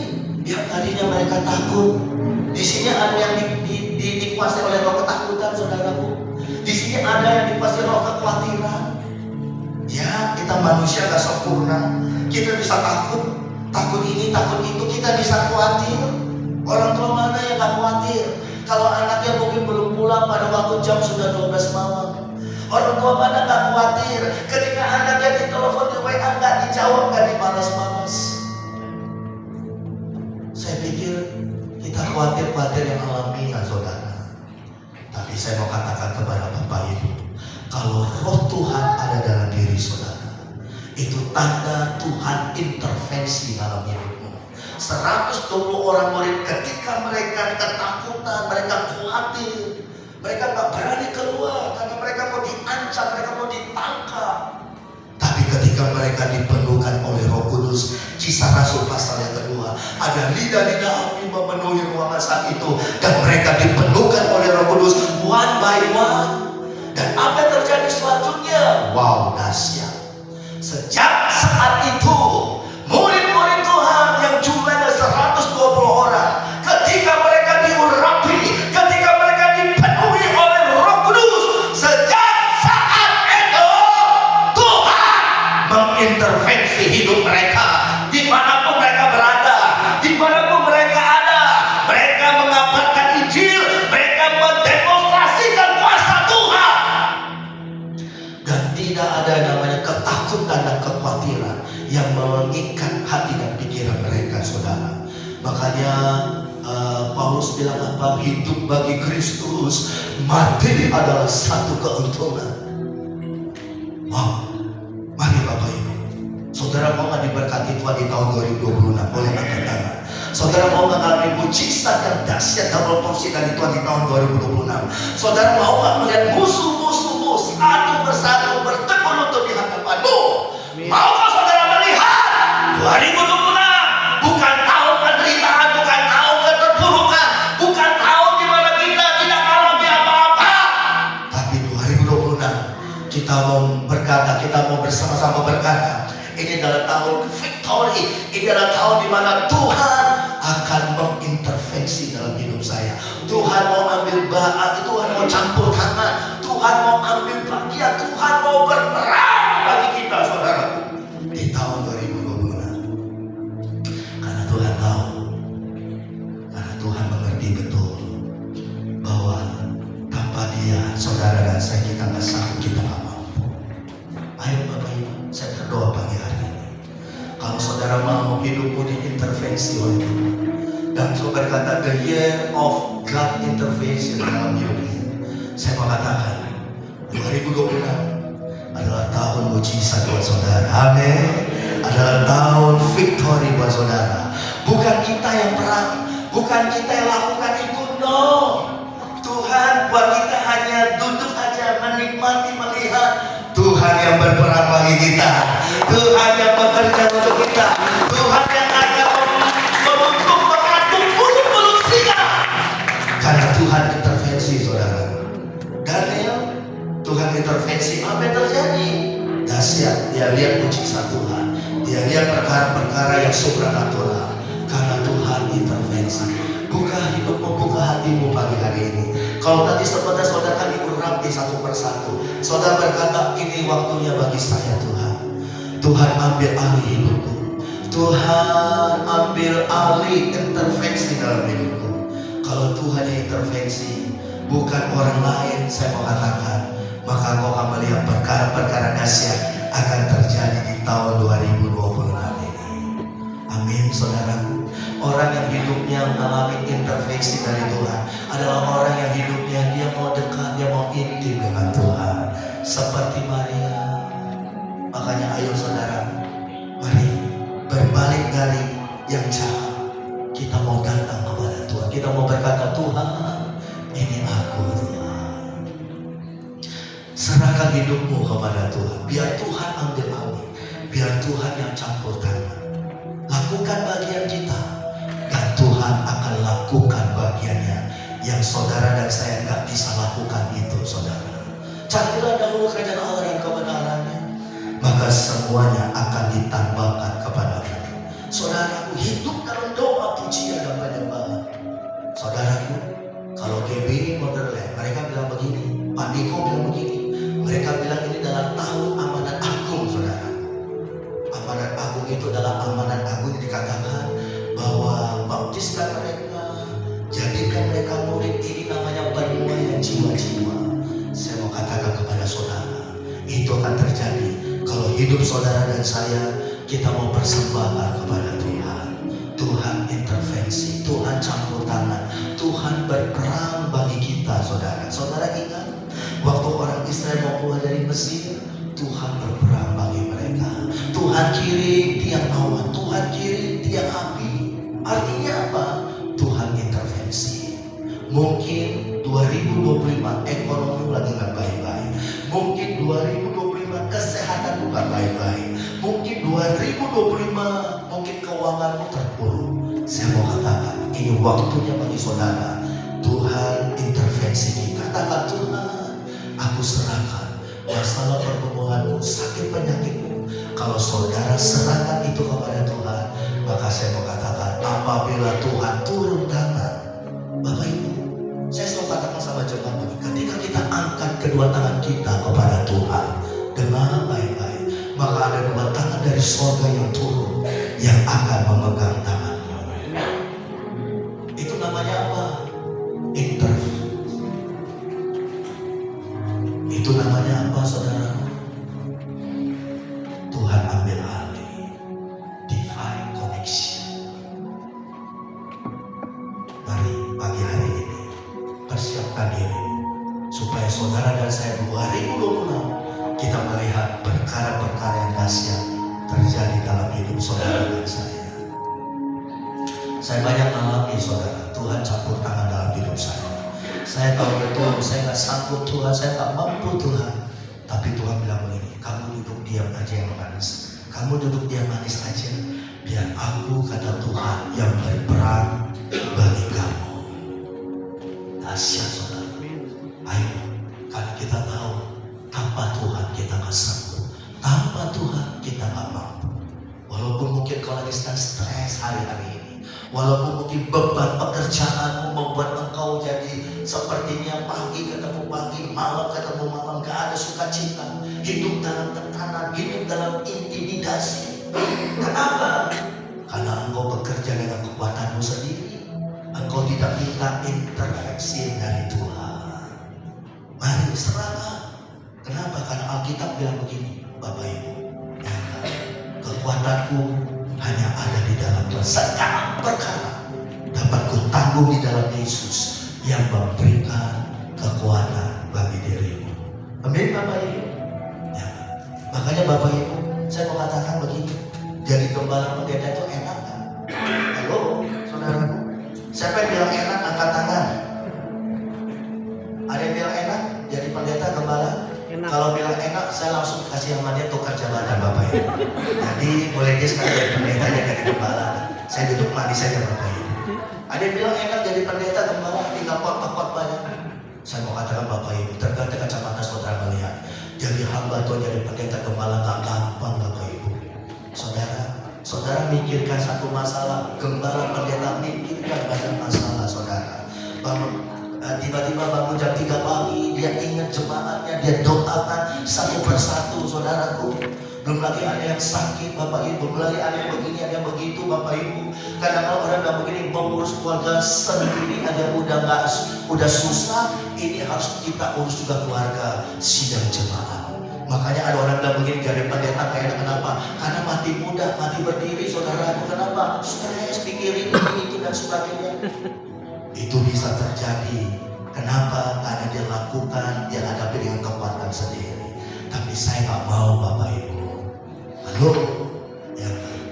Yang tadinya mereka takut, di sini ada yang dikuasai oleh roh ketakutan, saudaraku. Di sini ada yang dikuasai roh kekhawatiran. Ya, kita manusia gak sempurna. Kita bisa takut, takut ini, takut itu. Kita bisa khawatir. Orang tua mana yang gak khawatir? Kalau anaknya mungkin belum pulang pada waktu jam sudah 12 malam. Orang tua mana gak khawatir ketika anaknya ditelepon di WA gak dijawab, gak dibalas-balas. Saya pikir kita khawatir-khawatir yang alamiah, saudara. Tapi saya mau katakan kepada Bapak Ibu, kalau roh Tuhan ada dalam diri saudara, itu tanda Tuhan intervensi dalam hidupmu. 120 orang murid ketika mereka ketakutan, mereka khawatir, mereka gak berani keluar karena mereka mau diancam, mereka mau ditangkap. Tapi ketika mereka dipenuhkan oleh Roh Kudus, Kisah Rasul pasal yang kedua, ada lidah-lidah api memenuhi ruangan saat itu, dan mereka dipenuhkan oleh Roh Kudus one by one. Dan apa yang terjadi selanjutnya? Wow, dahsyat. Sejak saat itu, murid-murid Tuhan yang jumlahnya 120 orang, ketika mereka diurapi, ketika mereka dipenuhi oleh Roh Kudus, sejak saat itu Tuhan mengintervensi hidup mereka. Dimanapun mereka berada, dimanapun mereka ada, mereka mengabarkan Injil, mereka mendemonstrasikan kuasa Tuhan. Dan tidak ada namanya ketakutan dan kekhawatiran yang mengikat hati dan pikiran mereka, saudara. Makanya Paulus bilang apa? Hidup bagi Kristus, mati adalah satu keuntungan. Wow, mari Bapak Ibu, saudara mau nggak diberkati Tuhan di tahun 2026? Boleh angkat tangan. Saudara mau mengalami mujizat yang dahsyat double porsi dari Tuhan di tahun 2026? Saudara mau nggak melihat musuh-musuhmu satu persatu bertekuk lutut di hadapanmu? Mau nggak saudara melihat 2026 bukan tahun penderitaan, bukan tahun keterpurukan, bukan tahun di mana kita tidak alami apa-apa, tapi 2026 kita mau berkata, kita mau bersama-sama berkata, ini adalah tahun victory, ini adalah tahun di mana Tuhan akan mengintervensi dalam hidup saya. Tuhan mau ambil baat, Tuhan mau campur tangan, Tuhan mau ambil bagian, Tuhan mau berperang bagi kita, saudara, di tahun 2026. Karena Tuhan tahu, karena Tuhan mengerti betul bahwa tanpa Dia, saudara dan saya, kita nggak sanggup, kita nggak mampu. Ayo Bapak Ibu, saya berdoa pagi hari ini. Kalau saudara mau hidupmu diintervensi oleh Tuhan, dan saudara berkata the year of God intervention dalam hidup ini, saya mau katakan 2026 adalah tahun mujizat buat saudara. Amin. Adalah tahun victory buat saudara. Bukan kita yang perang, bukan kita yang lakukan itu, no. Tuhan buat kita hanya duduk aja menikmati, melihat. Tuhan yang berperang bagi kita, Tuhan yang bekerja untuk kita, Tuhan yang akan mengutuk, mengatur mulut-mulut singa. Karena Tuhan intervensi, saudara. Daniel, Tuhan intervensi, apa yang terjadi? Dahsyat, dia lihat mujizat Tuhan, dia lihat perkara-perkara yang supranatural. Karena Tuhan intervensi. Buka hidupmu, buka hatimu pagi hari ini. Kalau tadi saudara-saudara kami urapi satu persatu, saudara berkata, ini waktunya bagi saya Tuhan. Tuhan ambil alih hidupku, Tuhan ambil alih intervensi dalam hidupku. Kalau Tuhan yang intervensi, bukan orang lain, saya mau katakan, maka kau akan melihat perkara-perkara dahsyat akan terjadi di tahun 2026 ini. Amin, saudaraku. Orang yang hidupnya mengalami intervensi dari Tuhan adalah orang yang hidupnya dia mau dekat, dia mau intim dengan Tuhan, seperti Maria. Makanya ayo saudara, mari berbalik dari yang jahat, kita mau datang kepada Tuhan, kita mau berkata, Tuhan, ini aku Tuhan. Serahkan hidupmu kepada Tuhan, biar Tuhan ambil alih, biar Tuhan yang campur tangan. Lakukan bagian kita, dan Tuhan akan lakukan bagiannya yang saudara dan saya nggak bisa lakukan itu, saudara. Carilah dahulu kerajaan Allah dan kebenarannya, maka semuanya akan ditambahkan kepadamu. Saudaraku, hidup dalam doa, pujian dan penyembahan. Saudaraku, kalau GBI Motherland, mereka bilang begini, Pak Diko bilang begini, mereka bilang ini adalah tahun amanat agung, saudara. Amanat agung itu adalah amanat agung yang dikatakan bahwa baptiskan mereka, jadikan mereka murid, ini namanya penuaian jiwa-jiwa. Saya mau katakan kepada saudara, itu akan terjadi kalau hidup saudara dan saya, kita mau persembahkan kepada Tuhan. Tuhan intervensi, Tuhan campur tangan, Tuhan berperang bagi kita, saudara. Saudara ingat, waktu orang Israel mau keluar dari Mesir, Tuhan berperang bagi mereka. Tuhan kirim tiang awan, Tuhan kirim tiang api. Artinya apa? Tuhan intervensi. Mungkin 2025 ekonomi lagi nggak baik-baik. Mungkin 2025 kesehatan bukan baik-baik. Mungkin 2025 mungkin keuanganmu terpuruk. Saya mau katakan, ini waktunya bagi saudara. Tuhan intervensi kita. Katakan, Tuhan, aku serahkan masalah pertumbuhanmu, sakit penyakitmu. Kalau saudara serahkan itu kepada Tuhan, maka saya mau katakan, apabila Tuhan turun tangan, Bapak Ibu, saya selalu katakan sama jemaat, ketika kita angkat kedua tangan kita kepada Tuhan dengan baik-baik, maka ada dua tangan dari surga yang turun, yang akan memegang tangannya. Itu namanya apa? Intervensi. Itu namanya apa, saudara? Tuhan ambil alih di siapkan diri supaya saudara dan saya 2026 kita melihat perkara-perkara yang dahsyat terjadi dalam hidup saudara dan saya. Saya banyak mengalami saudara, Tuhan campur tangan dalam hidup saya. Saya tahu betul, saya nggak sanggup Tuhan, saya nggak mampu Tuhan. Tapi Tuhan bilang begini, kamu duduk diam aja yang manis. Kamu duduk diam manis aja, biar aku, kata Tuhan, yang berperang bagi kamu. Dahsyat saudara. Ayo, karena kita tahu tanpa Tuhan kita nggak sanggup, tanpa Tuhan kita nggak mampu. Walaupun mungkin kau lagi sedang stres hari-hari ini, walaupun mungkin beban pekerjaanmu membuat engkau jadi sepertinya pagi ketemu pagi, malam ketemu malam, gak ada sukacita, hidup dalam tekanan, hidup dalam intimidasi. Kenapa? Karena engkau bekerja dengan kekuatanmu sendiri. Engkau tidak minta intervensi dari Tuhan. Mari serahkan. Kenapa? Karena Alkitab bilang begini, Bapak Ibu, ya, kekuatanku hanya ada di dalam Tuhan. Segala perkara dapat kutanggung di dalam Yesus yang memberikan kekuatan bagi dirimu. Amin Bapak Ibu. Ya. Makanya Bapak Ibu, saya mau katakan begini, jadi gembala pendeta itu enak kan? Halo saudaraku, siapa yang bilang enak angkat tangan? Ada yang bilang enak jadi pendeta gembala? Enak. Kalau bilang enak, saya langsung kasih sama dia tukar jabatan Bapak Ibu. Jadi boleh dia sekarang jadi pendeta jadi gembala. Saya duduk manis saja Bapak Ibu. Ada yang bilang enak jadi pendeta gembala, tinggal pot banyak. Saya mau katakan Bapak Ibu, tergantung kacamata saudara melihat. Jadi hamba Tuhan jadi pendeta gembala gak gampang Bapak Ibu. Saudara mikirkan satu masalah, gembala pendeta mikirkan banyak masalah saudara. Tiba-tiba bangun jam 3 pagi, dia ingat jemaatnya, dia doakan satu persatu saudaraku. Belum lagi ada yang sakit Bapak Ibu, belum lagi ada yang begini, ada yang begitu Bapak Ibu. Kadang-kadang orang bilang begini, mengurus keluarga sendiri aja udah susah, ini harus kita urus juga keluarga sidang jemaat. Makanya ada orang bilang begini, jadi pendeta gak enak. Kenapa? Karena mati muda, mati berdiri saudaraku. Kenapa? Stres, pikirin ini, itu dan sebagainya. Itu bisa terjadi. Kenapa? Karena dia lakukan, dia hadapi dengan kekuatan sendiri. Tapi saya gak mau Bapak Ibu. Halo, ya,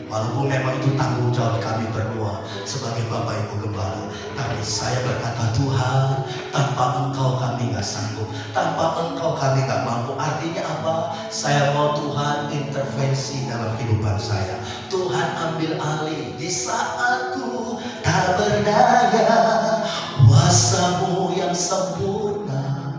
walaupun memang itu tanggung jawab kami berdua sebagai Bapak Ibu Gembala, tapi saya berkata Tuhan, tanpa Engkau kami gak sanggup, tanpa Engkau kami gak mampu. Artinya apa? Saya mau Tuhan intervensi dalam kehidupan saya. Tuhan ambil alih di saatku tak berdaya, kuasa-Mu yang sempurna.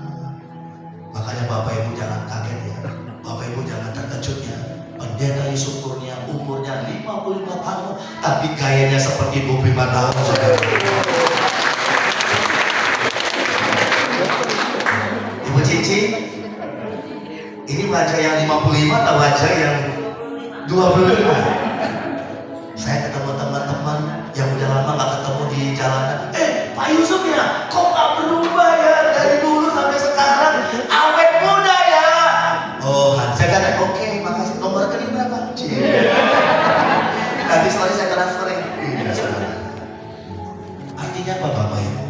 Makanya Bapak Ibu jangan kaget ya, Bapak Ibu jangan terkejut ya. Pendeta Yusuf Kurnia umurnya 55 tahun, tapi gayanya seperti 25 tahun saudara. Ibu Cici, ini wajah yang 55 atau wajah yang 25? Saya ketemu teman-teman yang udah lama gak ketemu di jalanan. Pak Yusuf ya, kok gak berubah ya dari dulu sampai sekarang, awet muda ya. Oh, saya kata oke, makasih. Nomor rekening berapa? Nanti sekali saya transferin. Artinya apa Bapak Ibu?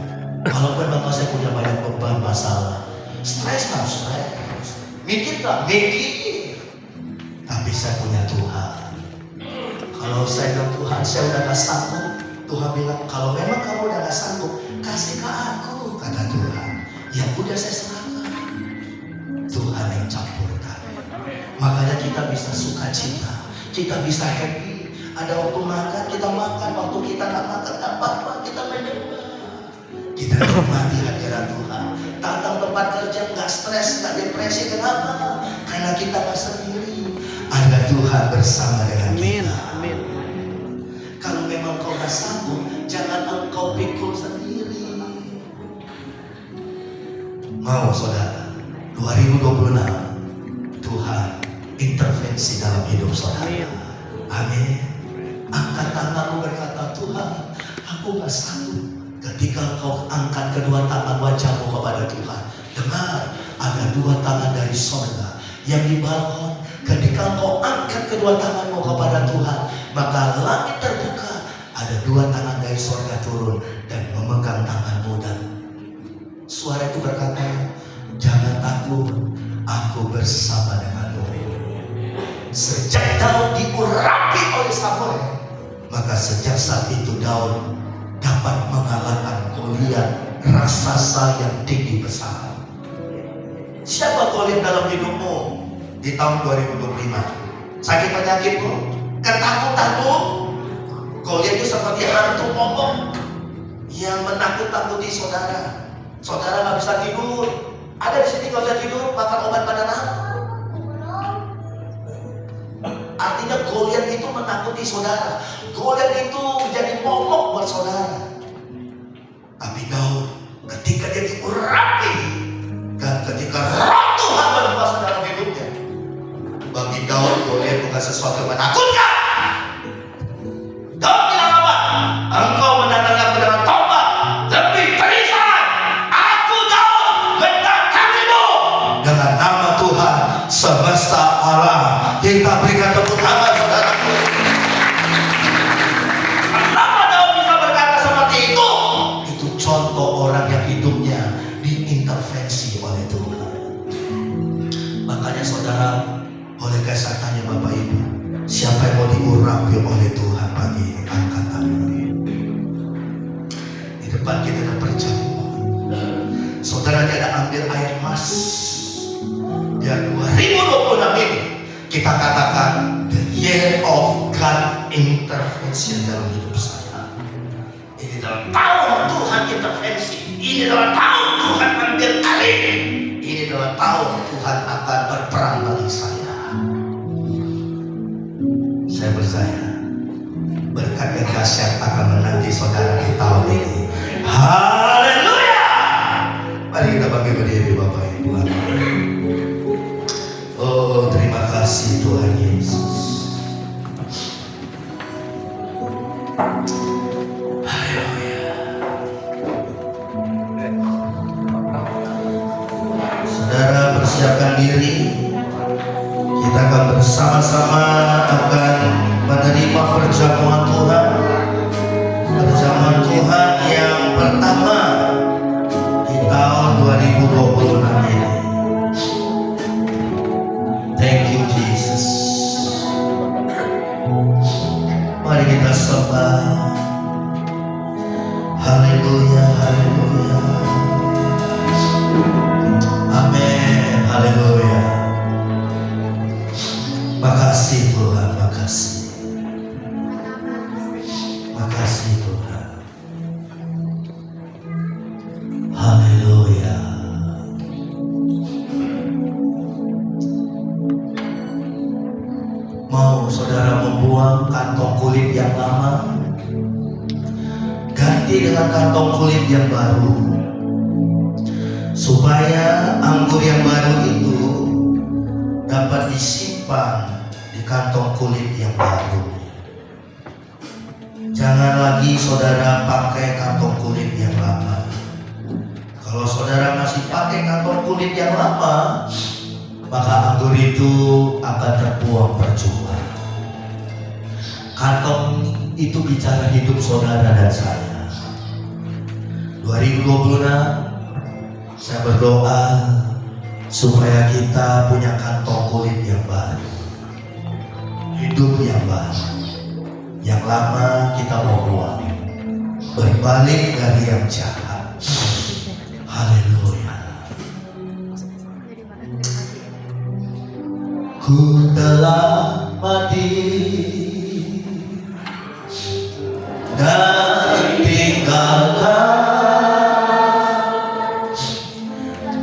Walaupun Bapak saya punya banyak beban masalah, stres kan stres, mikir gak mikir, tapi saya punya Tuhan. Kalau saya bilang Tuhan saya udah gak sanggup, Tuhan bilang kalau memang kamu udah gak sanggup, kasih ke aku, kata Tuhan. Ya udah saya serahkan. Tuhan yang campur tangan. Makanya kita bisa sukacita, kita bisa happy. Ada waktu makan, kita makan. Waktu kita gak makan, gak apa-apa, kita menyembah. Kita nikmati hadirat Tuhan. Datang tempat kerja gak stres, gak depresi. Kenapa? Karena kita gak sendiri. Ada Tuhan bersama dengan kita. Amin. Kalau memang kau gak sanggup, jangan engkau pikul sendiri. Mau saudara, 2026 Tuhan intervensi dalam hidup saudara. Amin. Angkat tanganmu berkata, Tuhan, aku gak sanggup. Ketika engkau angkat kedua tangan wajahmu kepada Tuhan, dengar, ada dua tangan dari sorga yang di balkon. Ketika engkau angkat kedua tanganmu kepada Tuhan, maka langit terbuka. Ada dua tangan dari sorga turun dan memegang tanganmu, dan suara aku bersama denganmu. Sejak Daud diurapi oleh Samuel, maka sejak saat itu Daud dapat mengalahkan Goliat raksasa yang tinggi besar. Siapa Goliat dalam hidupmu di tahun 2025? Sakit penyakitmu? Ketakutanmu? Goliat itu seperti hantu momong yang menakut-takuti saudara. Saudara nggak bisa tidur. Ada di sini nggak bisa tidur, makan obat penenang. Artinya Goliat itu menakuti saudara. Goliat itu menjadi momok buat saudara. Tapi Daud ketika dia diurapi dan ketika roh Tuhan berkuasa dalam hidupnya, bagi Daud Goliat bukan sesuatu yang menakutkan. Daud bilang apa? Engkau mendatangi aku dengan tombak lebih perisai. Aku Daud mendatangimu dengan nama Tuhan semesta alam. Kita berikan tepuk tangan saudaraku. Kenapa Daud bisa berkata seperti itu? Itu contoh orang yang hidupnya diintervensi oleh Tuhan. Makanya saudara, bolehkah saya tanya Bapak Ibu, siapa yang mau diurapi oleh Tuhan pagi ini? Angkat tangan. Di depan kita ada perjamuan. Saudara tidak ambil air mas. Biar 2026 ini kita katakan the year of God intervention dalam hidup saya. Ini dalam tahun Tuhan intervensi. Ini dalam tahun Tuhan ambil alih. Ini dalam tahun Tuhan akan berperang bagi saya. Saya percaya berkat yang dahsyat akan menanti saudara di tahun ini. Haleluya. Mari kita bangkit berdiri Bapak Ibu. Oh, terima kasih Tuhan Yesus. Haleluya. Saudara persiapkan diri. Kita akan bersama-sama akan menerima perjamuan Tuhan. Perjamuan Tuhan yang pertama di tahun 2026 ini. Thank you Jesus. Mari kita sembah. Haleluya, haleluya. Amin, haleluya. Makasih Tuhan, makasih. Makasih Tuhan. Haleluya. Mau saudara membuang kantong kulit yang lama, ganti dengan kantong kulit yang baru, supaya anggur yang baru itu dapat disimpan di kantong kulit yang baru. Jangan lagi saudara pakai kantong kulit yang lama. Kalau saudara masih pakai kantong kulit yang lama, maka anggur itu akan terbuang percuma. Kantong itu bicara hidup saudara dan saya. 2026 saya berdoa supaya kita punya kantong kulit yang baru, hidup yang baru. Yang lama kita mau buang, berbalik dari yang jahat. Haleluya. Ku telah mati dan tinggalkan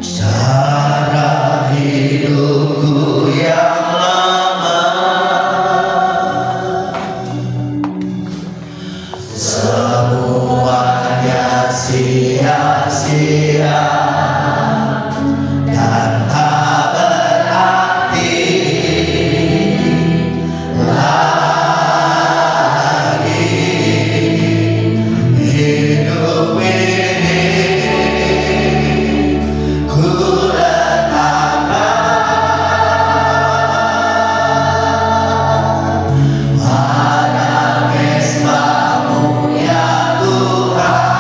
cara hidupku yang lama. Semuanya sia-sia dan tak berarti lagi hidup ini. Ku letakkan pada mesbamu ya Tuhan.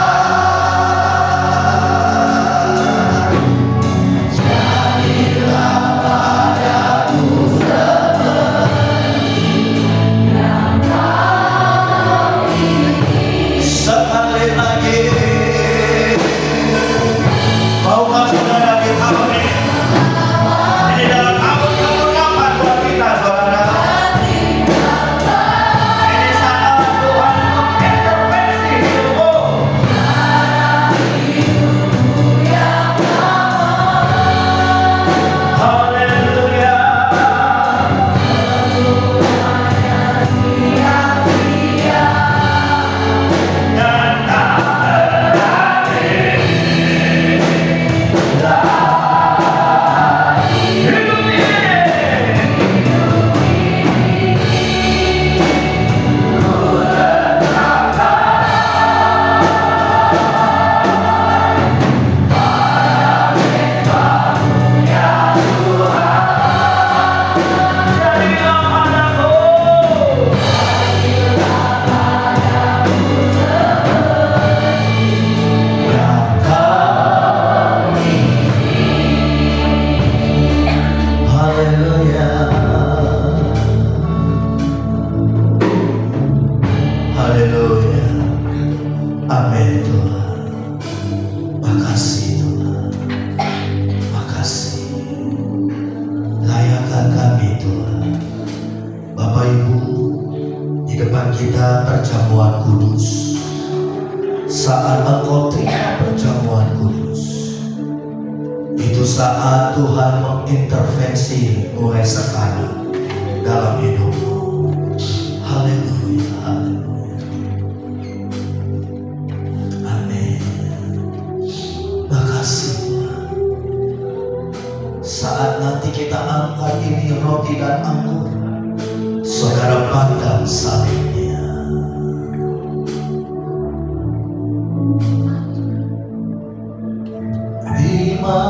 Haleluya. Amin Tuhan. Makasih Tuhan. Makasih. Layakkan kami Tuhan. Bapak Ibu, di depan kita perjamuan kudus. Saat Engkau terima perjamuan kudus, itu saat Tuhan mengintervensi mulai sekarang dalam hidupmu. Haleluya, haleluya. Amin. Makasih Tuhan. Saat nanti kita angkat ini roti dan anggur, saudara pandang salibnya. Terima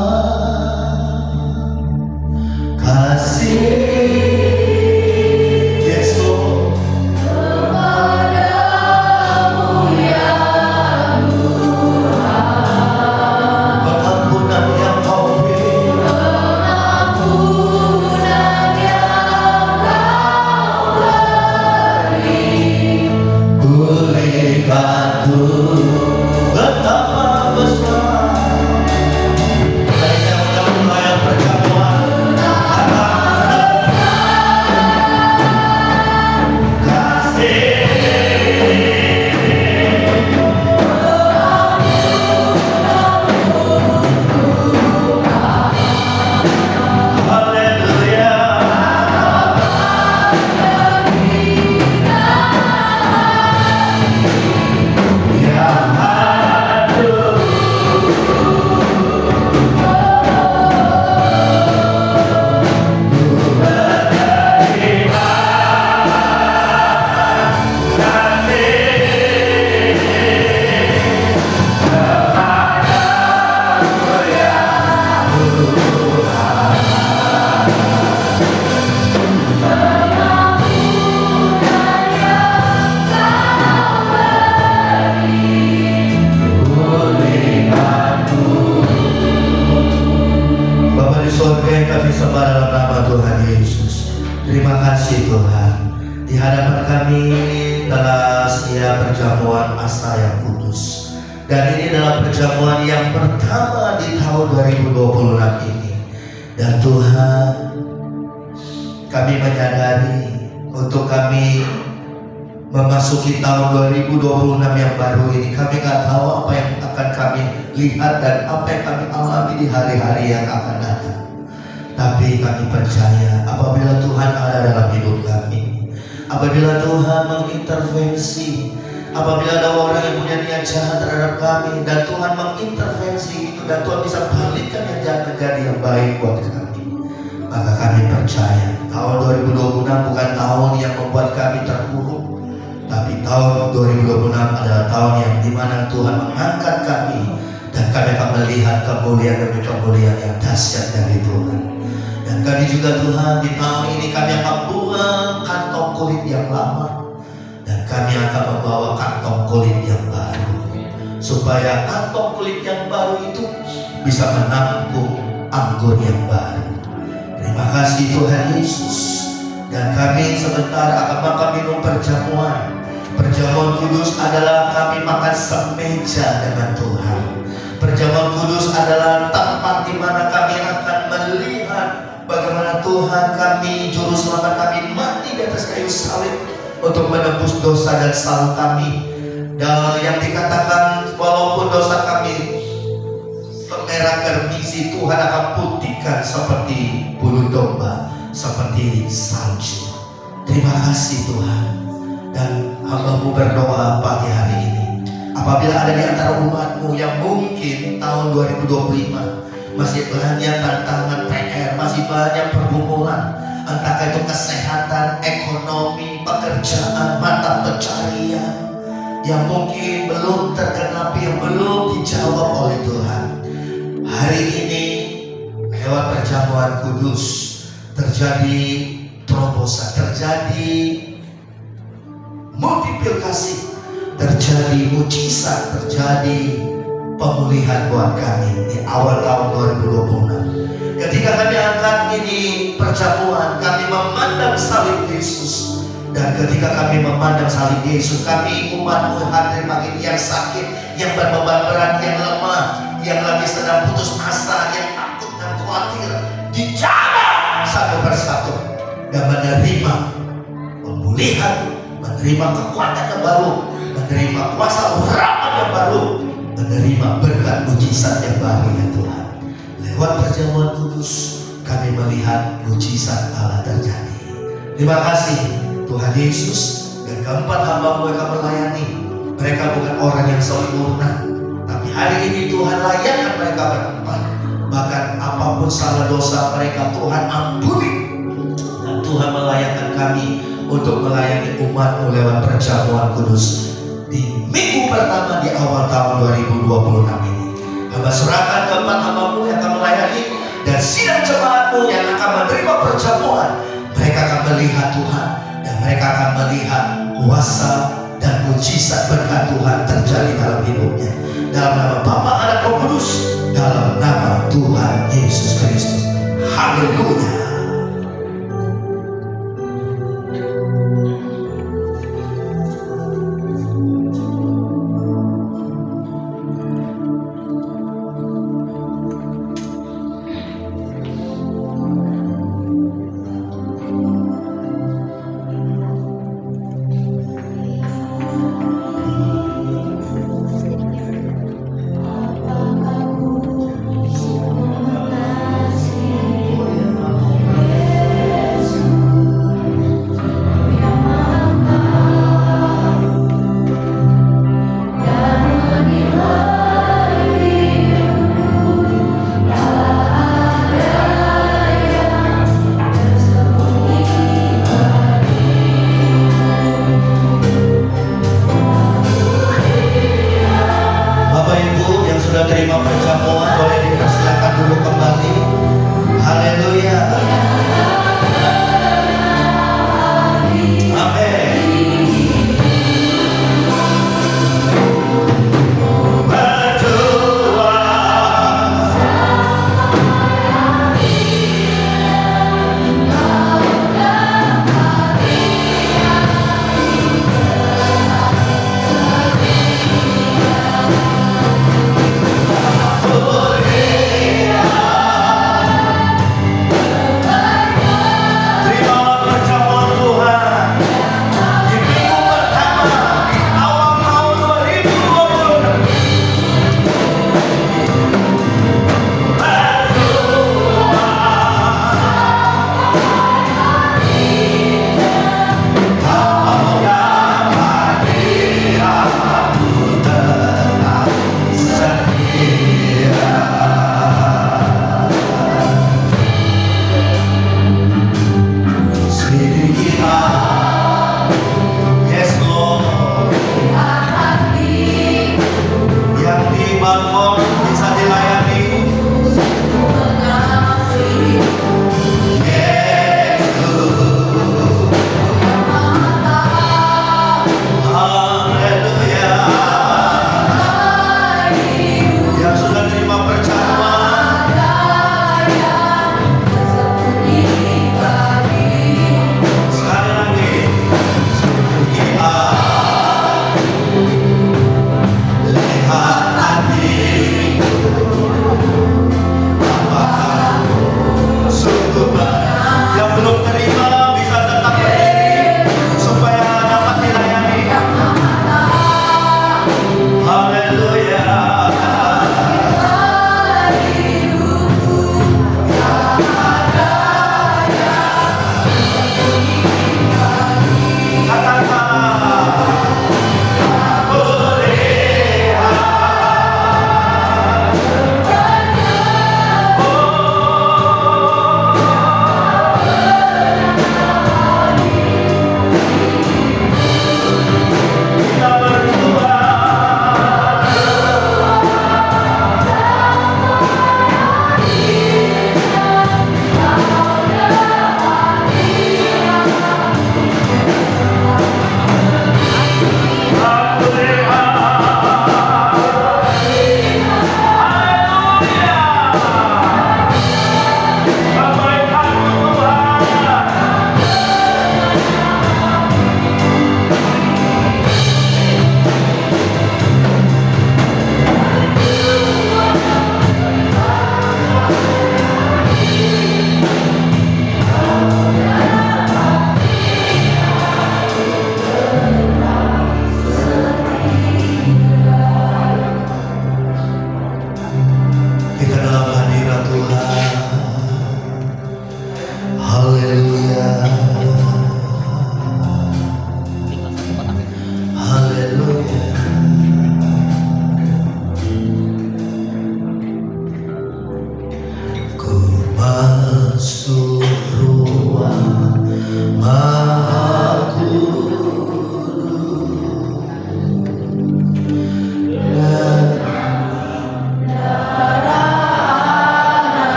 kasih Yesus kepadamu ya Tuhan. Pengampunan yang Kau beri, pengampunan yang Kau beri, berikan Tuhan betapa besar. Terima kasih Tuhan, di hadapan kami telah sedia perjamuan Asa yang kudus. Dan ini adalah perjamuan yang pertama di tahun 2026 ini. Dan Tuhan, kami menyadari untuk kami memasuki tahun 2026 yang baru ini, kami gak tahu apa yang akan kami lihat dan apa yang kami alami di hari-hari yang akan datang. Tapi kami percaya apabila Tuhan ada dalam hidup kami, apabila Tuhan mengintervensi, apabila ada orang yang punya niat jahat terhadap kami dan Tuhan mengintervensi itu dan Tuhan bisa balikkan yang jahat menjadi yang baik buat kami, maka kami percaya tahun 2026 bukan tahun yang membuat kami terpuruk, tapi tahun 2026 adalah tahun yang dimana Tuhan mengangkat kami dan kami akan melihat kemuliaan demi kemuliaan yang dahsyat dari Tuhan. Dan kami juga Tuhan, di tahun ini kami akan buang kantong kulit yang lama dan kami akan membawa kantong kulit yang baru, supaya kantong kulit yang baru itu bisa menampung anggur yang baru. Terima kasih Tuhan Yesus. Dan kami sebentar akan makan minum perjamuan. Perjamuan kudus adalah kami makan semeja dengan Tuhan. Perjamuan kudus adalah tempat di mana kami akan melihat bagaimana Tuhan kami, Juru Selamat kami mati di atas kayu salib untuk menebus dosa dan salah kami. Dan yang dikatakan walaupun dosa kami semerah germisi, Tuhan akan putihkan seperti bulu domba, seperti salju. Terima kasih Tuhan. Dan hamba-Mu berdoa pagi hari ini, apabila ada di antara umat-Mu yang mungkin tahun 2025 masih banyak tantangan PR, masih banyak pergumulan, entah itu kesehatan, ekonomi, pekerjaan, mata pencarian yang mungkin belum tergenapi, yang belum dijawab oleh Tuhan. Hari ini lewat perjamuan kudus terjadi terobosan, terjadi multiplikasi, terjadi mujizat, terjadi pemulihan buat kami di awal tahun 2026. Ketika kami angkat ini perjamuan, kami memandang salib Yesus, Dan ketika kami memandang salib Yesus, kami umat-Mu hadir makin yang sakit, yang berbeban berat, yang lemah, yang lagi sedang putus asa, yang takut dan khawatir, dijaga satu persatu dan menerima pemulihan, menerima kekuatan yang baru, menerima kuasa urapan yang baru, menerima berkat mujizat yang baru ya Tuhan. Lewat perjamuan kudus kami melihat mujizat Allah terjadi. Terima kasih Tuhan Yesus. Dan keempat hamba-Mu yang kami layani, mereka bukan orang yang sempurna, tapi hari ini Tuhan layakkan mereka berempat. Bahkan apapun salah dosa mereka Tuhan ampuni. Dan Tuhan melayakkan kami untuk melayani umat-Mu lewat perjamuan kudus di minggu pertama di awal tahun 2026 ini. Hamba serahkan keempat hamba-Mu yang akan melayani dan sidang jemaat-Mu yang akan menerima perjamuan. Mereka akan melihat Tuhan, dan mereka akan melihat kuasa dan mujizat berkat Tuhan terjadi dalam hidupnya. Dalam nama Bapa, Anak, Roh Kudus, dalam nama Tuhan Yesus Kristus. Haleluya.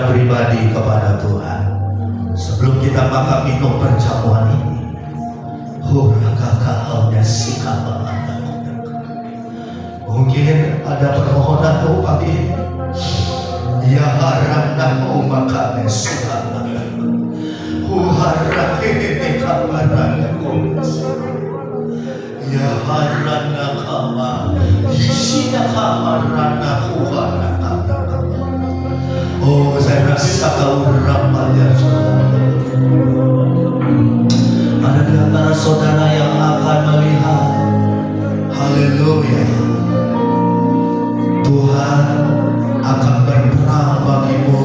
secara pribadi kepada Tuhan. Sebelum kita makan minum perjamuan ini, mungkin ada permohonan pagi ini. Ya harapkan mau makan suka. Harap ini kabaran ya harana kama isinya kamarana kuhana kama. Oh, saya rasa kau rampanya. Ada di antara saudara yang akan melihat, haleluya, Tuhan akan berperang bagimu.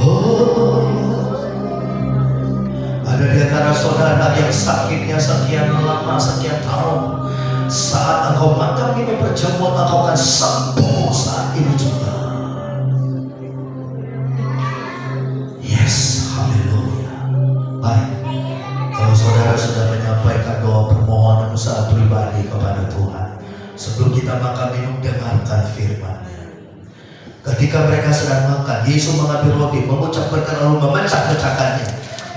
Oh, ada di antara saudara yang sakitnya sekian lama, sekian tahun. Saat engkau makan minum perjamuan, engkau akan sembuh saat ini juga. Yes, haleluya. Baik, kalau saudara sudah menyampaikan doa permohonan saat pribadi kepada Tuhan, sebelum kita makan minum, dengarkan firman-Nya. Ketika mereka sedang makan, Yesus mengambil roti, mengucap berkat, lalu memecah-pecahkannya,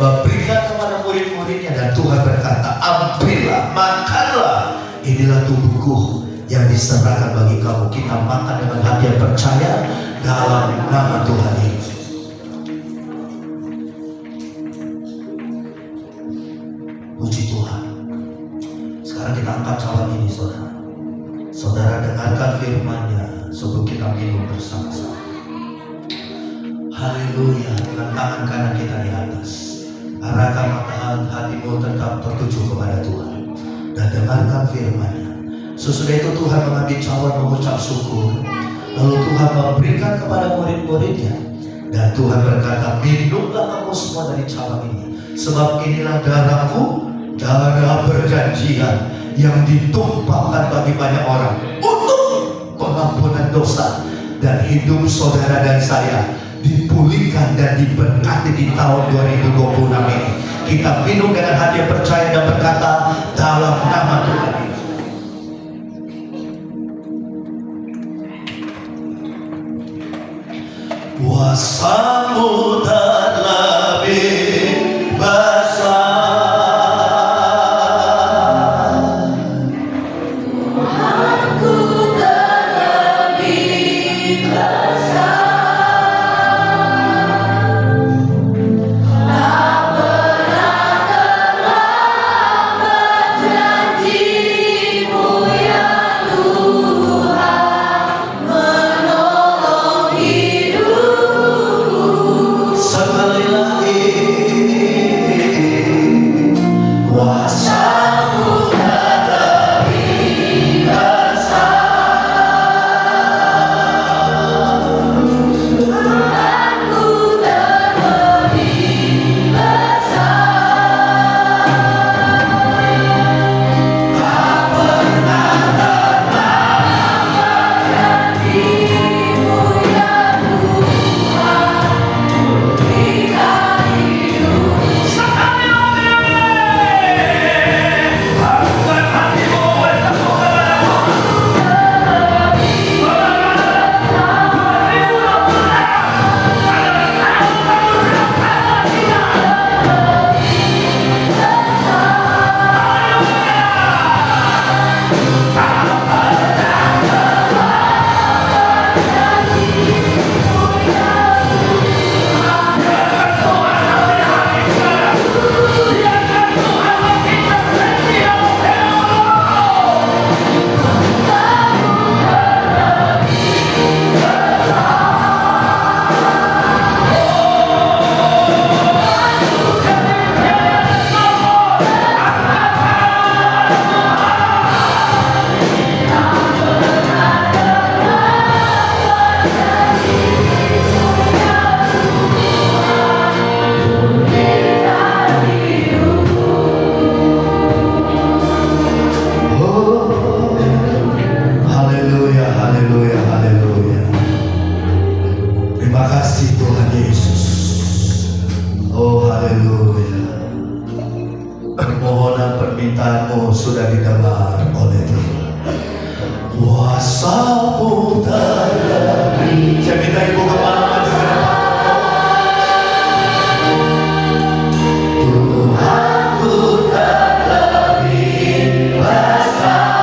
memberikan kepada murid-muridnya, dan Tuhan berkata, ambillah, makanlah, inilah tubuhku yang diserahkan bagi kamu. Kita makan dengan hati yang percaya dalam nama Tuhan Yesus. Puji Tuhan. Sekarang kita angkat cawan ini, saudara. Saudara dengarkan firman-Nya sebelum kita minum bersama-sama. Haleluya. Dengan tangan kanan kita di atas, arahkan mata hatimu tetap tertuju kepada Tuhan dan dengarkan firman-Nya. Sesudah itu Tuhan mengambil cawan, mengucap syukur, lalu Tuhan memberikan kepada murid-muridnya, dan Tuhan berkata, minumlah kamu semua dari cawan ini, sebab inilah darahku, darah perjanjian yang ditumpahkan bagi banyak orang untuk pengampunan dosa, dan hidup saudara dan saya dipulihkan dan diberkati di tahun 2026 ini. Kita minum dengan hati yang percaya dan berkata dalam nama Tuhan. Kuasa-Mu terlebih besar. permintaanmu sudah didengar oleh Tuhan. Kuasa-Mu terlebih. Saya minta Ibu kepala maju ke depan. Tuhanku terlebih besar.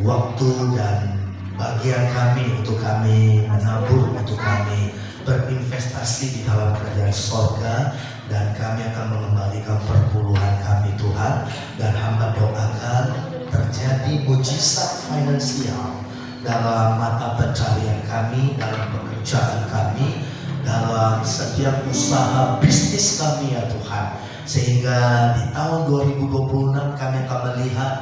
waktu dan bagian kami untuk kami menabur, untuk kami berinvestasi di dalam kerajaan sorga, dan kami akan mengembalikan perpuluhan kami Tuhan. Dan hamba doakan terjadi mujizat finansial dalam mata pencarian kami, dalam pekerjaan kami, dalam setiap usaha bisnis kami ya Tuhan, sehingga di tahun 2026 kami akan melihat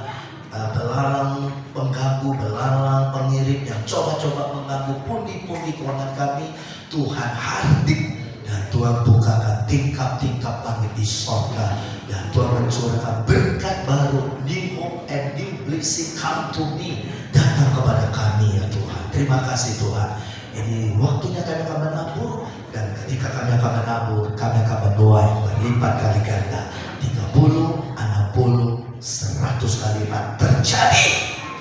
belalang pengganggu, belalang pengirim yang coba-coba mengganggu pundi-pundi keuangan kami, Tuhan hadir dan Tuhan bukakan tingkap-tingkap langit di sorga, dan Tuhan mencurahkan berkat baru, new hope and new blessing come to me, datang kepada kami ya Tuhan. Terima kasih Tuhan. Ini waktunya kami akan menabur, dan ketika kami akan menabur, kami akan menuai berlipat kali ganda, 30, 60, 100 kali lipat terjadi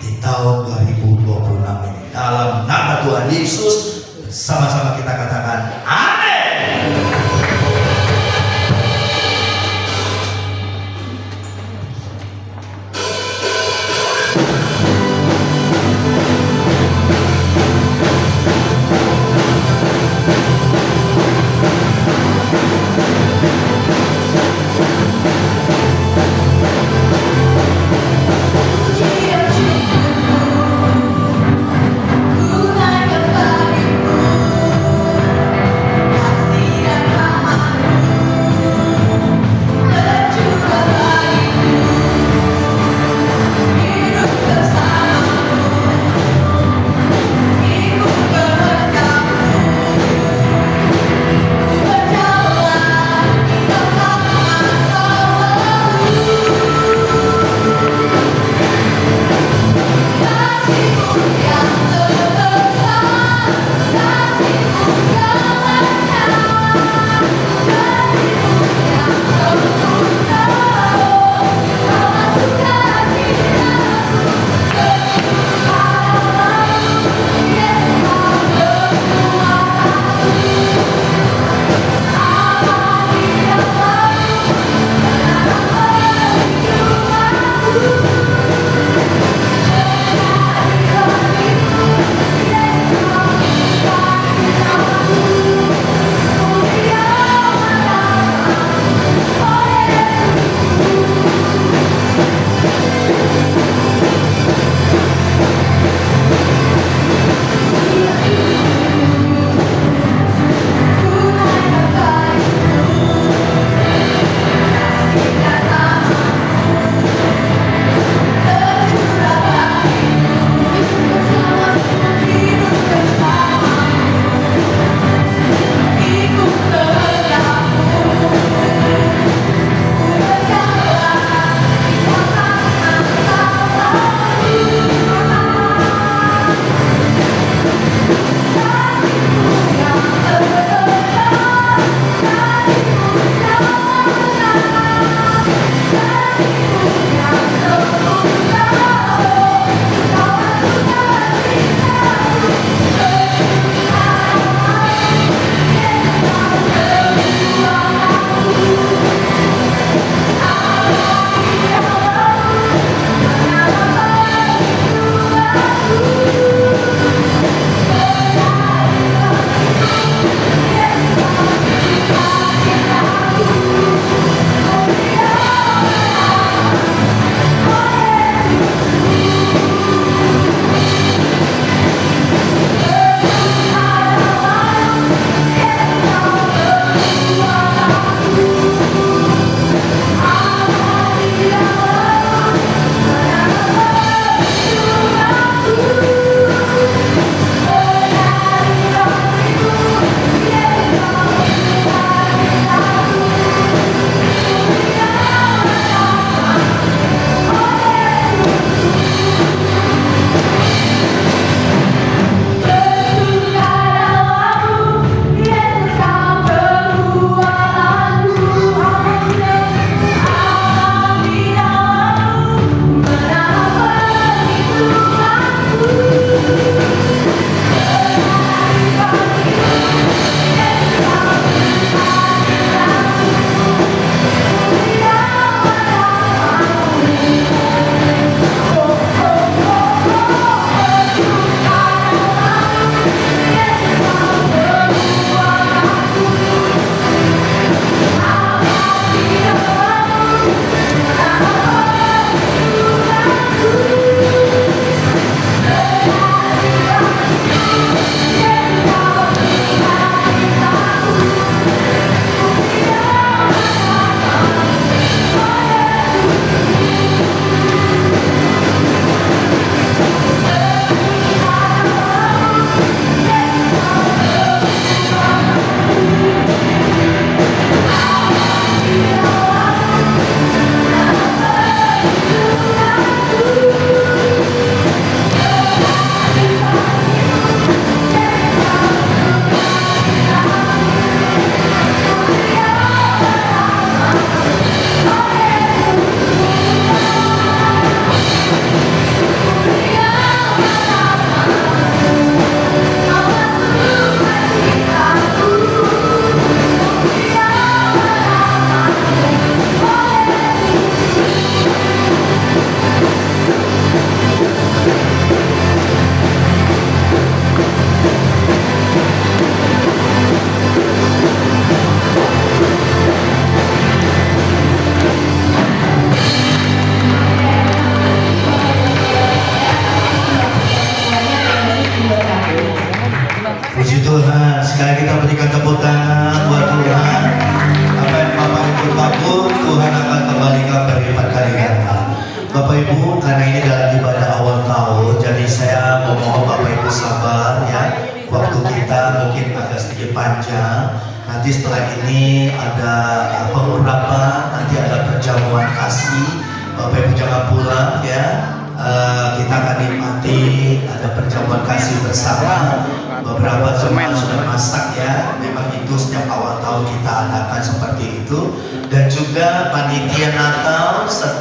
di tahun 2026 ini. Dalam nama Tuhan Yesus, bersama-sama kita katakan amin. Tuhan, sekali kita berikan tepuk tangan buat Tuhan. Apa yang Bapak Ibu tabur, Tuhan akan kembalikan berlipat kali ganda. Bapak Ibu, karena ini dalam ibadah awal tahun, jadi saya memohon Bapak Ibu sabar ya. Waktu kita mungkin agak sedikit panjang. Nanti setelah ini ada pengurapan, nanti ada perjamuan kasih. Bapak Ibu jangan pulang ya. Kita akan nikmati ada perjamuan kasih bersama. Beberapa jemaat sudah masak ya. Memang itu setiap awal tahun kita adakan seperti itu. Dan juga panitia Natal